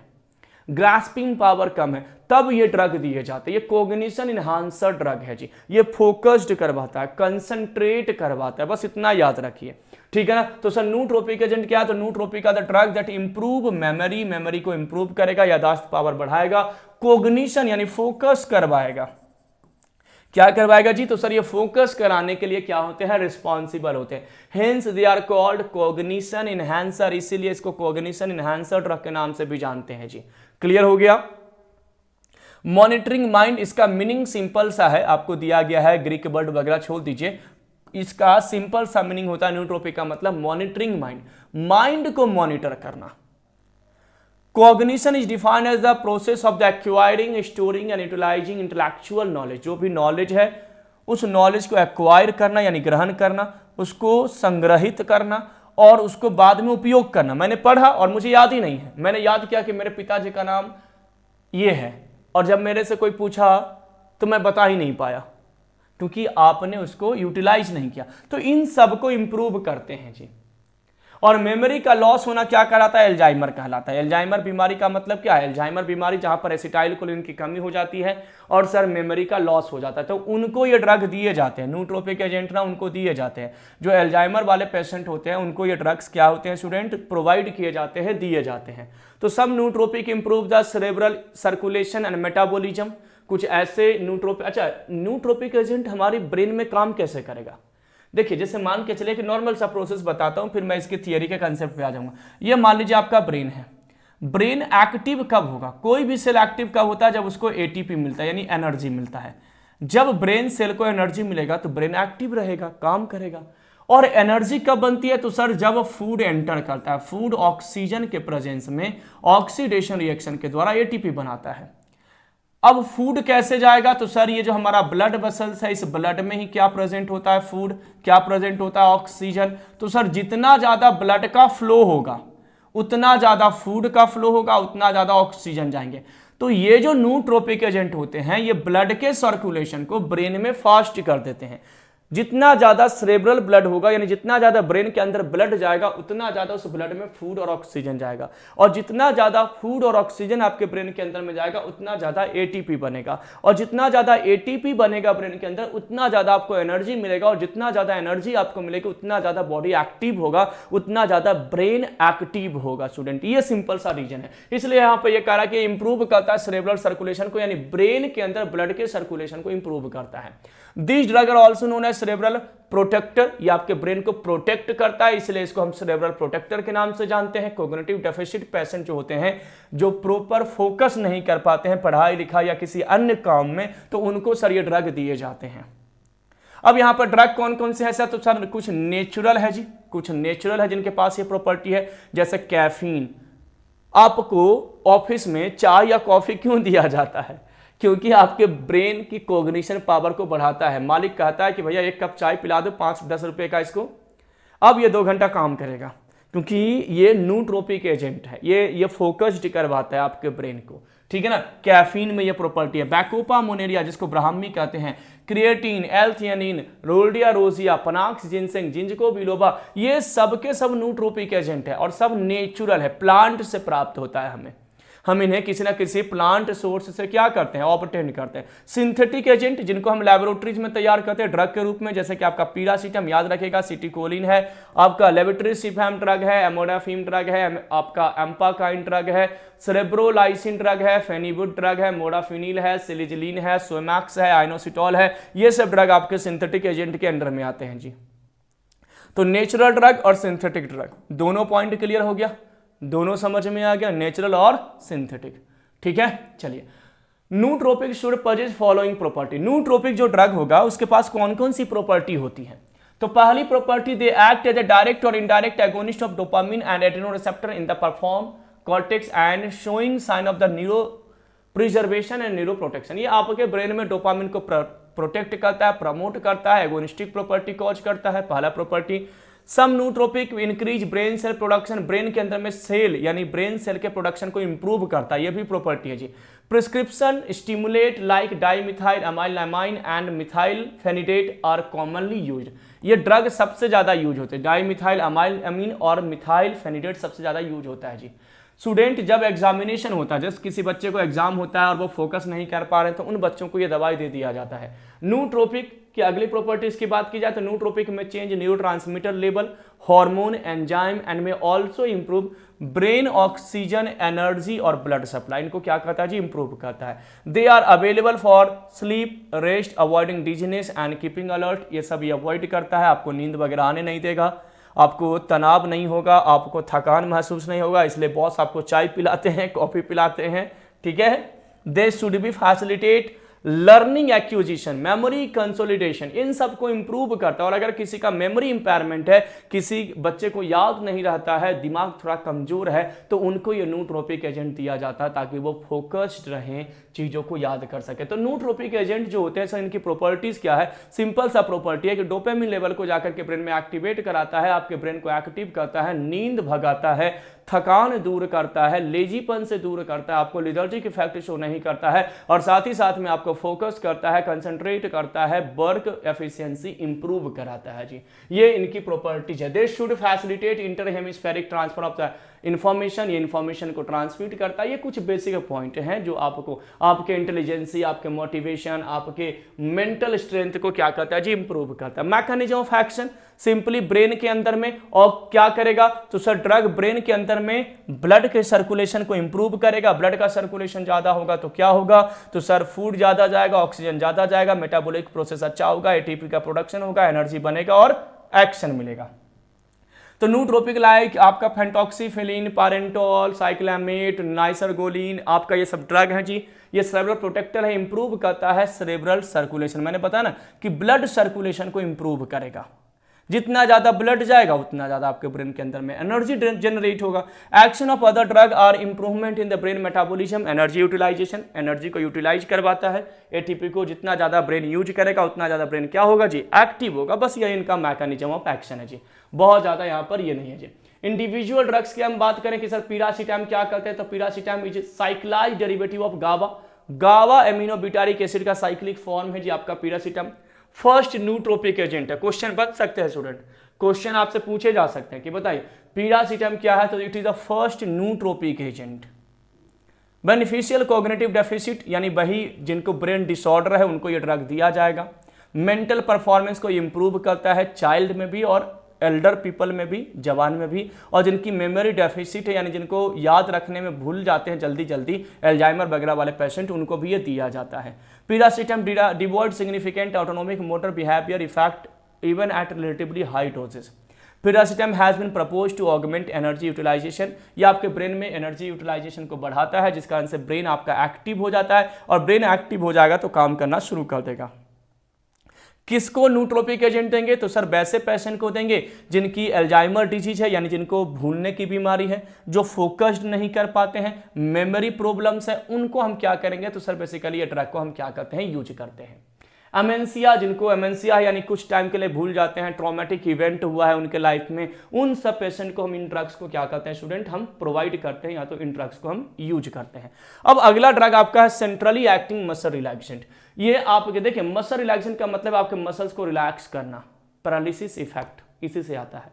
ग्रास्पिंग पावर कम है, तब ये ड्रग दिए जाते हैं। ये कोग्निशन इन्हांसर ड्रग है जी, ये फोकस्ड करवाता है, कंसंट्रेट करवाता है, बस इतना याद रखिए, ठीक है ना। तो सर नूट्रोपिक एजेंट क्या है, तो नूट्रोपिक का the drug that improve memory, memory को इंप्रूव करेगा, यादाश्त पावर बढ़ाएगा, कोग्निशन यानी फोकस करवाएगा, क्या करवाएगा जी, तो सर ये फोकस कराने के लिए क्या होते हैं, रिस्पॉन्सिबल होते हैं, hence they are called cognition enhancer, इसीलिए इसको कोग्निशन इनहैंसर ड्रग के नाम से भी जानते हैं जी। क्लियर हो गया। मॉनिटरिंग माइंड, इसका मीनिंग सिंपल सा है, आपको दिया गया है, ग्रीक वर्ड वगैरह छोड़ दीजिए, इसका सिंपल सा मीनिंग होता है न्यूट्रोपिक का मतलब मॉनिटरिंग माइंड, माइंड को मॉनिटर करना। Cognition is defined as the process of the acquiring, storing and utilising intellectual knowledge, जो भी नॉलेज है उस नॉलेज को एक्वायर करना यानी ग्रहण करना, उसको संग्रहित करना और उसको बाद में उपयोग करना। मैंने पढ़ा और मुझे याद ही नहीं है, मैंने याद किया कि मेरे पिताजी का नाम ये है, और जब मेरे से कोई पूछा तो मैं बता ही नहीं पाया क्योंकि आपने उसको यूटिलाइज नहीं किया। तो इन सब को इंप्रूव करते हैं जी। और मेमोरी का लॉस होना क्या कहलाता है, एल्जाइमर कहलाता है। एल्जाइमर बीमारी का मतलब क्या है, एल्जाइमर बीमारी जहां पर एसिटाइलकोलिन की कमी हो जाती है और सर मेमोरी का लॉस हो जाता है, तो उनको ये ड्रग दिए जाते हैं, नूट्रोपिक एजेंट ना उनको दिए जाते हैं। जो एल्जाइमर वाले पेशेंट होते हैं उनको ये ड्रग्स क्या होते हैं स्टूडेंट, प्रोवाइड किए जाते हैं, दिए जाते हैं। तो सब nootropic improve the cerebral circulation and metabolism, कुछ ऐसे नूट्रोपिक, अच्छा नूट्रोपिक एजेंट हमारी ब्रेन में काम कैसे करेगा, देखिए जैसे मान के चले कि नॉर्मल सा प्रोसेस बताता हूं, फिर मैं इसकी थियरी के कंसेप्ट पे आ जाऊंगा। ये मान लीजिए आपका ब्रेन है, ब्रेन एक्टिव कब होगा, कोई भी सेल एक्टिव कब होता है, जब उसको एटीपी मिलता है यानी एनर्जी मिलता है। जब ब्रेन सेल को एनर्जी मिलेगा तो ब्रेन एक्टिव रहेगा, काम करेगा। और एनर्जी कब बनती है, तो सर जब फूड एंटर करता है, फूड ऑक्सीजन के प्रेजेंस में ऑक्सीडेशन रिएक्शन के द्वारा एटीपी बनाता है। अब फूड कैसे जाएगा, तो सर ये जो हमारा ब्लड वेसल्स है, इस ब्लड में ही क्या प्रेजेंट होता है, फूड, क्या प्रेजेंट होता है, ऑक्सीजन। तो सर जितना ज्यादा ब्लड का फ्लो होगा उतना ज्यादा फूड का फ्लो होगा, उतना ज्यादा ऑक्सीजन जाएंगे। तो ये जो नूट्रोपिक एजेंट होते हैं ये ब्लड के सर्कुलेशन को ब्रेन में फास्ट कर देते हैं। जितना ज्यादा सेरेब्रल ब्लड होगा यानी जितना ज्यादा ब्रेन के अंदर ब्लड जाएगा उतना ज्यादा उस ब्लड में फूड और ऑक्सीजन जाएगा, और जितना ज्यादा फूड और ऑक्सीजन आपके ब्रेन के अंदर में जाएगा उतना ज्यादा एटीपी बनेगा, और जितना ज्यादा एटीपी बनेगा ब्रेन के अंदर उतना ज्यादा आपको एनर्जी मिलेगा, और जितना ज्यादा एनर्जी आपको मिलेगी उतना ज्यादा बॉडी एक्टिव होगा, उतना ज्यादा ब्रेन एक्टिव होगा स्टूडेंट। ये सिंपल सा रीजन है, इसलिए यहाँ पे ये कह रहा है कि इंप्रूव करता है सेरेब्रल सर्कुलेशन को, यानी ब्रेन के अंदर ब्लड के सर्कुलेशन को इंप्रूव करता है। This drug are also known as cerebral protector, ये आपके ब्रेन को प्रोटेक्ट करता है, इसलिए इसको हम सेरेब्रल प्रोटेक्टर के नाम से जानते हैं। कोग्निटिव डेफिसिट पेशेंट जो होते हैं, जो प्रॉपर फोकस नहीं कर पाते हैं पढ़ाई लिखाई या किसी अन्य काम में, तो उनको सर ये ड्रग दिए जाते हैं। अब यहां पर ड्रग कौन कौन से है सर, तो सर कुछ नेचुरल है जी, कुछ नेचुरल है जिनके पास ये प्रॉपर्टी है, जैसे कैफीन। आपको ऑफिस में चाय या कॉफी क्यों दिया जाता है, क्योंकि आपके ब्रेन की कोग्निशन पावर को बढ़ाता है। मालिक कहता है कि भैया एक कप चाय पिला दो 5-10 रुपए का इसको, अब ये 2 घंटा काम करेगा, क्योंकि ये नूट्रोपिक एजेंट है, ये फोकस्ड करवाता है आपके ब्रेन को, ठीक है ना। कैफीन में ये प्रॉपर्टी है। बैकोपा मोनेरिया जिसको ब्राह्मी कहते हैं, क्रिएटिन, एल-थियानिन, रोल्डिया रोजिया, पनाक्स जिनसेंग, जिंजको बिलोबा, ये सब के सब नूट्रोपिक एजेंट है और सब नेचुरल है, प्लांट से प्राप्त होता है हमें। हम इन्हें किसी ना किसी प्लांट सोर्स से क्या करते हैं, ऑब्टेन करते हैं। सिंथेटिक एजेंट जिनको हम लेबोरेटरीज में तैयार करते हैं ड्रग के रूप में, जैसे कि आपका पीरासीटम याद रखेगा, सिटिकोलिन है, आपका लेविट्रिसिफैम ड्रग है, एमोडाफिम ड्रग है, आपका एम्पाकाइन ड्रग है, सेरेब्रोलाइसिन ड्रग है, फेनिबुड ड्रग है, मोडाफिनिल है, सिलिजिलिन है, सोमैक्स है, आइनोसिटॉल है, ये सब ड्रग आपके सिंथेटिक एजेंट के अंडर में आते हैं जी। तो नेचुरल ड्रग और सिंथेटिक ड्रग दोनों पॉइंट क्लियर हो गया। दोनों समझ में आ गया, नेचुरल और सिंथेटिक। ठीक है, चलिए। नूट्रोपिक शुड पजेस फॉलोइंग प्रॉपर्टी। नूट्रोपिक जो ड्रग होगा उसके पास कौन कौन सी प्रॉपर्टी होती है? तो पहली property, they act as a direct और indirect agonist of dopamine and adrenal receptor in the prefrontal cortex and showing sign of the neuro preservation and neuro protection. ये आपके ब्रेन में डोपामिन को प्रोटेक्ट करता है, प्रमोट करता है, agonistic property cause करता है, पहला property. Some nootropic increase brain cell production, brain के अंदर में सेल यानी ब्रेन सेल के प्रोडक्शन को इंप्रूव करता है, ये भी प्रॉपर्टी है जी। Prescription stimulate like dimethyl amylamine and methylphenidate are commonly used. ये ड्रग सबसे ज्यादा यूज होते हैं, डाइमिथाइल अमाइलामाइन और मिथाइल फेनिडेट सबसे ज्यादा यूज होता है जी। स्टूडेंट जब एग्जामिनेशन होता है, जैसे किसी बच्चे को एग्जाम होता है और वो फोकस नहीं कर पा रहे हैं, तो उन बच्चों को ये दवाई दे दिया जाता है। नूट्रोपिक की अगली प्रॉपर्टीज की बात की जाए तो नूट्रोपिक में change neurotransmitter level, hormone, enzyme and में also improve brain oxygen, energy और ब्लड सप्लाई। इनको क्या करता है जी? इंप्रूव करता है। They are available for sleep, rest, avoiding dizziness and keeping alert. ये सब ये अवॉइड करता है, आपको नींद वगैरह आने नहीं देगा, आपको तनाव नहीं होगा, आपको थकान महसूस नहीं होगा, इसलिए बॉस आपको चाय पिलाते हैं, कॉफी पिलाते हैं। ठीक है। They should be facilitate learning acquisition, memory consolidation, इन सबको इंप्रूव करता है। और अगर किसी का मेमोरी इंपेयरमेंट है, किसी बच्चे को याद नहीं रहता है, दिमाग थोड़ा कमजोर है, तो उनको ये नूट्रोपिक एजेंट दिया जाता है ताकि वो फोकस्ड रहें, चीजों को याद कर सके। तो नूट्रोपिक एजेंट जो होते हैं सर, इनकी प्रॉपर्टीज क्या है? सिंपल सा प्रॉपर्टी है कि डोपामिन लेवल को जाकर के ब्रेन में एक्टिवेट कराता है, आपके ब्रेन को एक्टिव करता है, नींद भगाता है, थकान दूर करता है, लेजीपन से दूर करता है, आपको लेथर्जिक इफेक्ट शो नहीं करता है, और साथ ही साथ में आपको फोकस करता है, कंसंट्रेट करता है, वर्क एफिशिएंसी इंप्रूव कराता है जी। ये इनकी प्रॉपर्टीज है। They should facilitate inter hemispheric transfer of the information, ये इंफॉर्मेशन को ट्रांसमिट करता है। ये कुछ बेसिक पॉइंट हैं जो आपको आपके इंटेलिजेंसी, आपके मोटिवेशन, आपके मेंटल स्ट्रेंथ को क्या करता है जी? इंप्रूव करता है। Mechanism of action, simply brain के अंदर में, और क्या करेगा? तो सर ड्रग ब्रेन के अंदर में ब्लड के सर्कुलेशन को इंप्रूव करेगा। ब्लड का सर्कुलेशन ज्यादा होगा तो क्या होगा? तो सर फूड ज्यादा जाएगा, ऑक्सीजन ज्यादा जाएगा, मेटाबॉलिक प्रोसेस अच्छा होगा, एटीपी का प्रोडक्शन होगा, एनर्जी बनेगा और एक्शन मिलेगा। तो नूट्रोपिक लाइक आपका फेंटॉक्सीफिलिन, पारेंटोल, साइक्लामेट, नाइसरगोलिन, आपका ये सब ड्रग है जी। ये सेरेब्रल प्रोटेक्टर है, इंप्रूव करता है सेरेब्रल सर्कुलेशन। मैंने बताया ना कि ब्लड सर्कुलेशन को इंप्रूव करेगा। जितना ज्यादा ब्लड जाएगा उतना ज्यादा आपके ब्रेन के अंदर में एनर्जी जनरेट होगा। Action of other drug are improvement in the brain metabolism, energy utilisation, energy को यूटिलाइज करवाता है। एटीपी को जितना ज्यादा ब्रेन यूज करेगा उतना ज्यादा ब्रेन क्या होगा जी? एक्टिव होगा। बस ये इनका मैकेनिज्म ऑफ एक्शन है जी, बहुत ज्यादा यहाँ पर ये नहीं है जी। इंडिविजुअल ड्रग्स की हम बात करें कि सर पिरासिटाम क्या करते हैं, तो पिरासिटाम इज साइक्लाइज डेरिवेटिव ऑफ गावा। गावा एमिनोबिटारिक एसिड का साइक्लिक फॉर्म है जी आपका पिरासिटाम। फर्स्ट नूट्रोपिक एजेंट है। क्वेश्चन बन सकते हैं स्टूडेंट, क्वेश्चन आपसे पूछे जा सकते हैं कि बताइए पिरासिटाम क्या है, तो it is the first nootropic agent. Beneficial cognitive deficit यानी वही जिनको ब्रेन डिसऑर्डर है उनको ये ड्रग दिया जाएगा। मेंटल परफॉर्मेंस को इंप्रूव करता है, चाइल्ड में भी और एल्डर पीपल में भी, जवान में भी, और जिनकी मेमोरी डेफिसिट है यानी जिनको याद रखने में भूल जाते हैं जल्दी जल्दी, एल्जाइमर वगैरह वाले पेशेंट, उनको भी ये दिया जाता है। Piracetam devoid significant autonomic motor behaviour effect even at relatively high doses. Piracetam has been propose to augment energy utilisation. ये आपके ब्रेन में एनर्जी यूटिलाइजेशन को बढ़ाता है, जिस कारण से ब्रेन आपका एक्टिव हो जाता है, और ब्रेन एक्टिव हो जाएगा तो काम करना शुरू कर देगा। किसको नूट्रोपिक एजेंट देंगे, तो सर वैसे पेशेंट को देंगे जिनकी एल्जाइमर डिजीज है यानी जिनको भूलने की बीमारी है, जो फोकस्ड नहीं कर पाते हैं, मेमोरी प्रॉब्लम्स है, उनको हम क्या करेंगे, तो सर बेसिकली ये ड्रग को हम क्या करते हैं? यूज करते हैं। एमेंसिया, जिनको एमेंसिया है यानी कुछ टाइम के लिए भूल जाते हैं, ट्रॉमेटिक इवेंट हुआ है उनके लाइफ में, उन सब पेशेंट को हम इन ड्रग्स को क्या करते हैं स्टूडेंट? हम प्रोवाइड करते हैं, या तो इन ड्रग्स को हम यूज करते हैं। अब अगला ड्रग आपका है सेंट्रली एक्टिंग मसल रिलैक्सेंट। ये आपके देखिए मसल रिलैक्सेंट का मतलब आपके मसल्स को रिलैक्स करना, पैरालिसिस इफेक्ट इसी से आता है।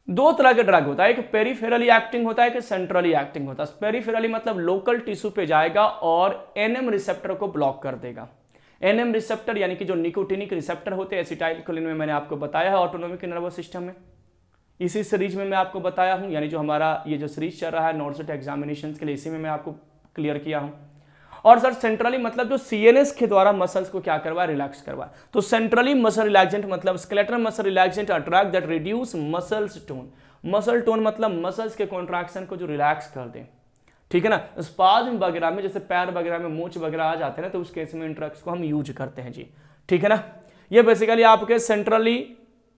दो तरह के ड्रग होता है, एक पेरिफेरली एक्टिंग होता है, एक सेंट्रली एक्टिंग होता है। पेरिफेरली मतलब लोकल टिश्यू पे जाएगा और एनएम रिसेप्टर को ब्लॉक कर देगा। एनएम रिसेप्टर यानी कि जो निकोटिनिक रिसेप्टर होते हैं एसिटाइलकोलिन में मैंने आपको बताया है ऑटोनोमिक नर्वस सिस्टम में, इसी सीरीज में मैं आपको बताया हूं, यानी जो हमारा ये जो सीरीज चल रहा है नॉर्सेट एग्जामिनेशन के लिए, इसी में मैं आपको क्लियर किया हूं। और सर सेंट्रली मतलब जो सीएनएस के द्वारा मसल्स को क्या करवाए? रिलैक्स करवाए। तो सेंट्रली मसल रिलैक्सेंट मतलब skeletal muscle relaxant a drug that reduce muscles tone, muscle tone मतलब मसल्स के कॉन्ट्रैक्शन को जो रिलैक्स कर दे, ठीक है ना। स्पाज्म वगैरह में जैसे पैर वगैरह में मोच वगैरह आ जाते हैं ना, तो उस केस में इन ड्रग्स को हम यूज करते हैं जी, ठीक है ना। ये बेसिकली आपके सेंट्रली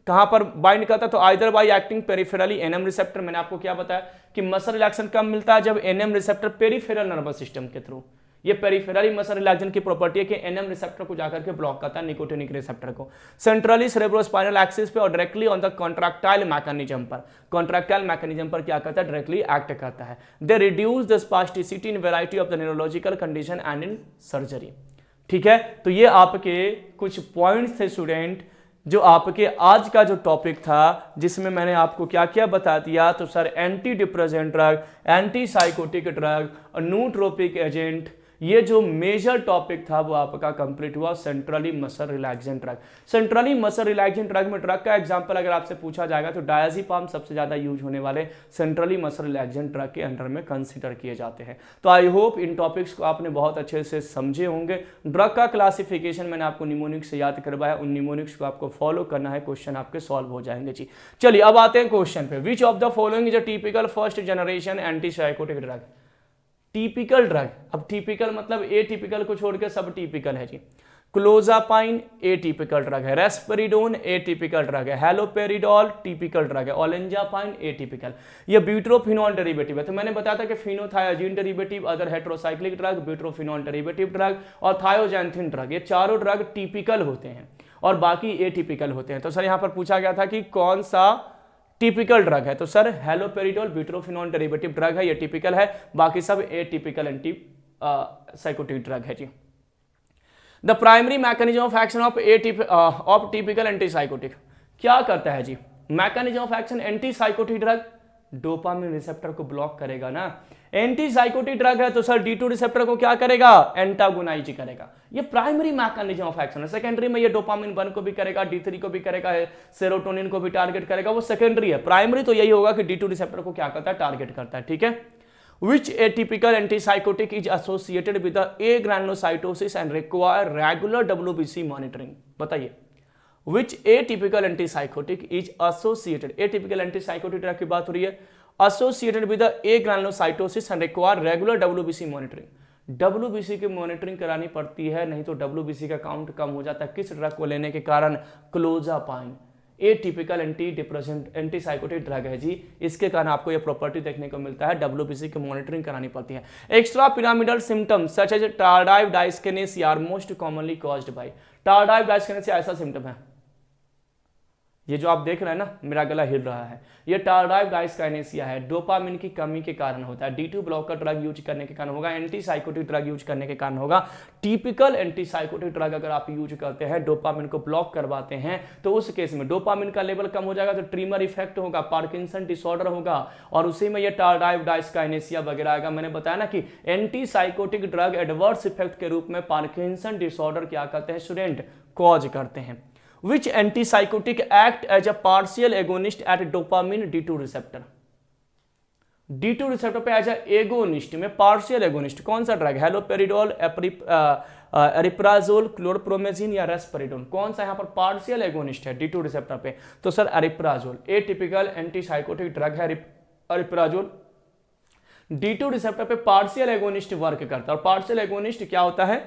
कहां पर बाइंड करता है, तो either by acting peripherally NM receptor. मैंने आपको क्या बताया कि मसल रिलैक्सेशन कब मिलता है, जब NM receptor peripheral nervous system के थ्रू, ये पेरिफेरली मसल रिलैक्सेशन की प्रॉपर्टी है कि एनएम रिसेप्टर को जाकर के ब्लॉक करता है निकोटिनिक रिसेप्टर को, सेंट्रली सेरेब्रोस्पाइनल एक्सिस पे और directly on the contractile mechanism पर, कॉन्ट्रैक्टाइल मैकेनिज्म पर क्या करता है, डायरेक्टली एक्ट करता है। They reduce the spasticity in variety of the neurological condition and in surgery, ठीक है। तो ये आपके कुछ पॉइंट्स थे स्टूडेंट, जो आपके आज का जो टॉपिक था, जिसमें मैंने आपको क्या क्या बता दिया। तो sir anti depressant drug, anti psychotic drug, nootropic agent, ये जो मेजर टॉपिक था वो आपका कंप्लीट हुआ। Centrally muscle relaxant drug, centrally muscle relaxant drug में ड्रग का एग्जांपल अगर आपसे पूछा जाएगा तो डायज़ेपाम सबसे ज्यादा यूज होने वाले सेंट्रली मसल रिलैक्सेंट ड्रग के अंडर में कंसीडर किए जाते हैं। तो आई होप इन टॉपिक्स को आपने बहुत अच्छे से समझे होंगे। ड्रग का क्लासिफिकेशन मैंने आपको निमोनिक्स से याद करवाया, उन निमोनिक्स को आपको फॉलो करना है, क्वेश्चन आपके सॉल्व हो जाएंगे जी। चलिए अब आते हैं क्वेश्चन पे। विच of the following is a typical first generation anti psychotic drug. Typical drug, अब टिपिकल मतलब ए टिपिकल को छोड़ के सब टिपिकल है जी। क्लोजापाइन ए टिपिकल ड्रग है, रेस्पेरिडोन ए टिपिकल ड्रग है, हैलोपेरिडोल टिपिकल ड्रग है, ओलेंजापाइन ए टिपिकल। ये ब्यूट्रोफिनोल डेरिवेटिव है। तो मैंने बताया था कि phenothiazine derivative, other heterocyclic drug, butyrophenone derivative drug और थायोजैंथिन ड्रग, ये चारों ड्रग टिपिकल होते हैं और बाकी ए टिपिकल होते हैं। तो सर यहां पर पूछा गया था कि कौन सा टिपिकल ड्रग है, तो sir haloperidol butyrophenone derivative drug है, ये टिपिकल है, बाकी सब atypical anti psychotic drug है जी। The primary mechanism of action of typical anti psychotic, क्या करता है जी mechanism of action? Anti psychotic drug dopamine receptor को ब्लॉक करेगा ना। एंटी साइकोटिक ड्रग है तो सर D2 रिसेप्टर को क्या करेगा? एंटागोनाइज करेगा। ये प्राइमरी मैकेनिज्म ऑफ एक्शन है। सेकेंडरी में ये डोपामिन 1 को भी करेगा, D3 को भी करेगा, सेरोटोनिन को भी टारगेट करेगा, वो सेकेंडरी है। प्राइमरी तो यही होगा कि D2 रिसेप्टर को क्या करता है? टारगेट करता है, ठीक है। Which atypical antipsychotic is associated with the agranulocytosis and require regular WBC monitoring? बताइए, which atypical antipsychotic is associated, atypical antipsychotic drug की बात हो रही है, associated with the agranulocytosis and require regular WBC monitoring? WBC की monitoring करानी पड़ती है, नहीं तो WBC का काउंट कम हो जाता है। किस ड्रग को लेने के कारण? क्लोजापाइन ए typical anti depressant anti psychotic drug है जी, इसके कारण आपको ये प्रॉपर्टी देखने को मिलता है, WBC की मॉनिटरिंग करानी पड़ती है। Extra pyramidal symptoms such as tardive dyskinesia are most commonly caused by. Tardive dyskinesia ऐसा सिम्टम है, ये जो आप देख रहे हैं ना, मेरा गला हिल रहा है, ये टार्डाइव डाइस्किनेसिया है, डोपामिन की कमी के कारण होता है। D2 ब्लॉकर ड्रग यूज करने के कारण होगा, एंटी साइकोटिक ड्रग यूज करने के कारण होगा। टिपिकल एंटी साइकोटिक ड्रग अगर आप यूज करते हैं, डोपामिन को ब्लॉक करवाते हैं, तो उस केस में डोपामिन का लेवल कम हो जाएगा, तो ट्रिमर इफेक्ट होगा, पार्किंसन डिसऑर्डर होगा और उसी में ये टार्डाइव डाइस्किनेसिया वगैरह आएगा। मैंने बताया ना कि anti psychotic drug adverse effect के रूप में पार्किंसन डिसऑर्डर क्या करते हैं स्टूडेंट? कॉज करते हैं। Which antipsychotic act as a partial agonist at dopamine D2 receptor? D2 receptor पे एज एगोनिस्ट में पार्शियल एगोनिस्ट कौन सा ड्रग? हैलोपेरिडोल, एरिप्राजोल, क्लोरप्रोमेजिन या रेस्पेरिडोन? कौन सा यहाँ पर पार्शियल एगोनिस्ट है D2 रिसेप्टर पे? तो sir aripiprazole atypical antipsychotic drug है एरिप्राजोल। D2 रिसेप्टर पे पार्शियल एगोनिस्ट वर्क करता है और पार्शियल एगोनिस्ट क्या होता है?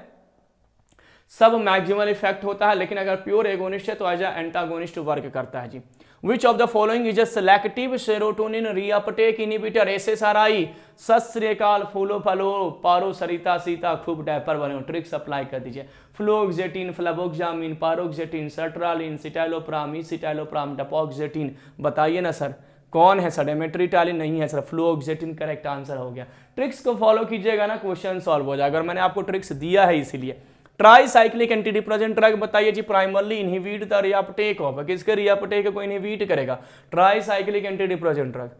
सब मैक्सिमल इफेक्ट होता है, लेकिन अगर प्योर एगोनिस्ट है तो एज एंटागोनिस्ट वर्क करता है जी। Which of the following is a selective serotonin reuptake inhibitor? SSRI, सत श्री अकाल, फूलो फलो, पारो सरिता सीता, खूब डायपर बनो, ट्रिक्स अप्लाई कर दीजिए। फ्लोक्सेटिन, फ्लेबोक्सामिन, पारोक्सेटिन, सर्ट्रालिन, सिटाइलोप्राम, इसिटाइलोप्राम, डपोक्सेटिन। बताइए ना सर कौन है? सडेमेट्रिटालिन नहीं है सर, फ्लोक्सेटिन करेक्ट आंसर हो गया। ट्रिक्स को फॉलो कीजिएगा ना, क्वेश्चन सॉल्व हो जाएगा। अगर मैंने आपको ट्रिक्स दिया है इसीलिए। ट्राईसाइक्लिक एंटी डिप्रेसेंट ड्रग बताइए जी, primarily inhibit the reuptake of, किसके रीअपटेक को इनहिबिट करेगा? Tricyclic anti depressant drug.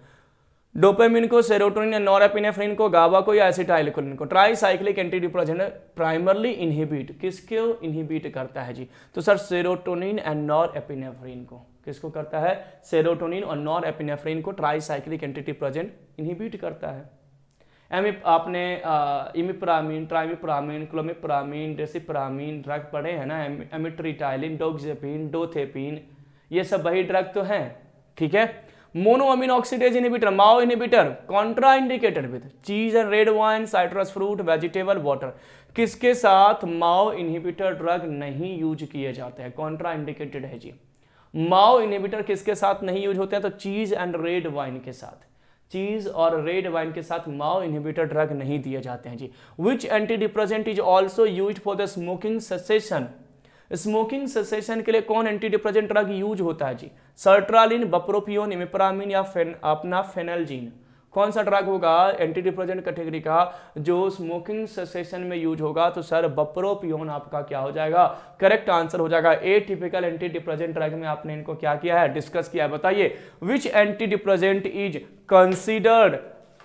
Dopamine को, सेरोटोनिन या नॉरएपिनेफ्रिन को, गाबा को या एसिटाइलकोलिन को। Tricyclic anti depressant primarily inhibit किसको इनहिबिट करता है जी? तो सर सेरोटोनिन एंड नॉरएपिनेफ्रिन को। किसको करता है? सेरोटोनिन और नॉरएपिनेफ्रिन को ट्राईसाइक्लिक एंटी डिप्रेसेंट इनहिबिट करता है। आपने इमिप्रामीन, ट्राइमिप्रामीन, क्लोमिप्रामीन, डेसिप्रामीन ड्रग पढ़े हैं ना, एमिट्रिटाइलिन, डोक्सेपिन, डोथेपिन, ये सब वही ड्रग तो हैं, ठीक है। Monoamine oxidase inhibitor, MAO inhibitor, contraindicated with cheese and red wine, citrus fruit, vegetable, water. किसके साथ माओ इनहिबिटर ड्रग नहीं यूज किए जाते हैं? कॉन्ट्रा इंडिकेटेड है जी। माओ इनहिबिटर किसके साथ नहीं यूज होते हैं? तो चीज एंड रेड वाइन के साथ, चीज और रेड वाइन के साथ माओ इनहिबिटर ड्रग नहीं दिए जाते हैं जी। Which anti depressant is also use for the smoking cessation? Smoking cessation के लिए कौन एंटी डिप्रेसेंट ड्रग यूज होता है जी? सर्ट्रालिन, बप्रोपियोन, इमिप्रामिन या अपना फेनल्जीन? कौन सा ड्रग होगा एंटी डिप्रेसेंट कैटेगरी का जो स्मोकिंग सेसेशन में यूज होगा? तो सर बप्रोपियोन आपका क्या हो जाएगा? करेक्ट आंसर हो जाएगा। ए टिपिकल एंटी डिप्रेसेंट ड्रग में आपने इनको क्या किया है? डिस्कस किया है। बताइए which anti depressant is considered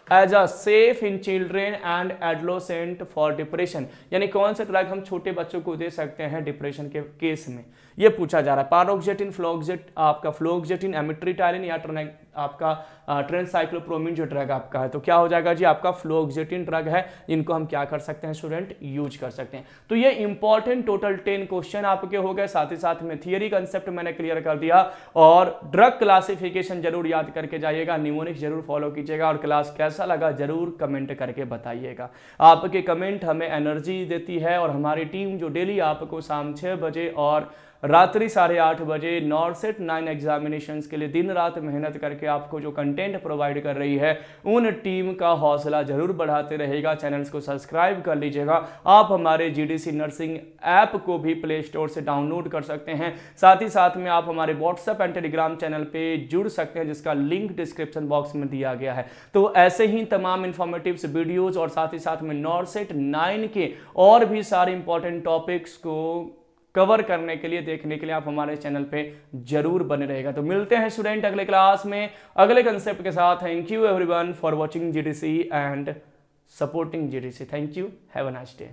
as a safe in children and adolescent for depression? यानी कौन सा ड्रग हम छोटे बच्चों को दे सकते हैं डिप्रेशन के केस में, ये पूछा जा रहा है। पारोक्सेटिन, आपका फ्लोक्सेटिन, एमिट्रिटाइलिन या आपका ट्रेनसाइक्लोप्रोमिन जो ड्रग आपका है, तो क्या हो जाएगा जी? आपका फ्लोक्सेटिन ड्रग है, इनको हम क्या कर सकते हैं स्टूडेंट? यूज कर सकते हैं। तो ये इंपॉर्टेंट टोटल 10 क्वेश्चन आपके हो गए, साथ ही साथ में थियरी कंसेप्ट मैंने क्लियर कर दिया। और ड्रग क्लासिफिकेशन जरूर याद करके जाइएगा, निमोनिक्स जरूर फॉलो कीजिएगा और क्लास कैसा लगा जरूर कमेंट करके बताइएगा। आपके कमेंट हमें एनर्जी देती है और हमारी टीम जो डेली आपको शाम 6 बजे और रात्रि 8:30 बजे नॉर्सेट 9 एग्जामिनेशंस के लिए दिन रात मेहनत करके आपको जो कंटेंट प्रोवाइड कर रही है, उन टीम का हौसला जरूर बढ़ाते रहेगा। चैनल्स को सब्सक्राइब कर लीजिएगा। आप हमारे जीडीसी नर्सिंग ऐप को भी प्ले स्टोर से डाउनलोड कर सकते हैं। साथ ही साथ में आप हमारे व्हाट्सएप एंड टेलीग्राम चैनल पे जुड़ सकते हैं, जिसका लिंक डिस्क्रिप्शन बॉक्स में दिया गया है। तो ऐसे ही तमाम इंफॉर्मेटिव वीडियोज और साथ ही साथ में नॉर्सेट 9 के और भी सारे इंपॉर्टेंट टॉपिक्स को कवर करने के लिए, देखने के लिए आप हमारे चैनल पे जरूर बने रहेगा। तो मिलते हैं स्टूडेंट अगले क्लास में अगले कंसेप्ट के साथ। Thank you everyone for watching GDC and supporting GDC. Thank you, have a nice day.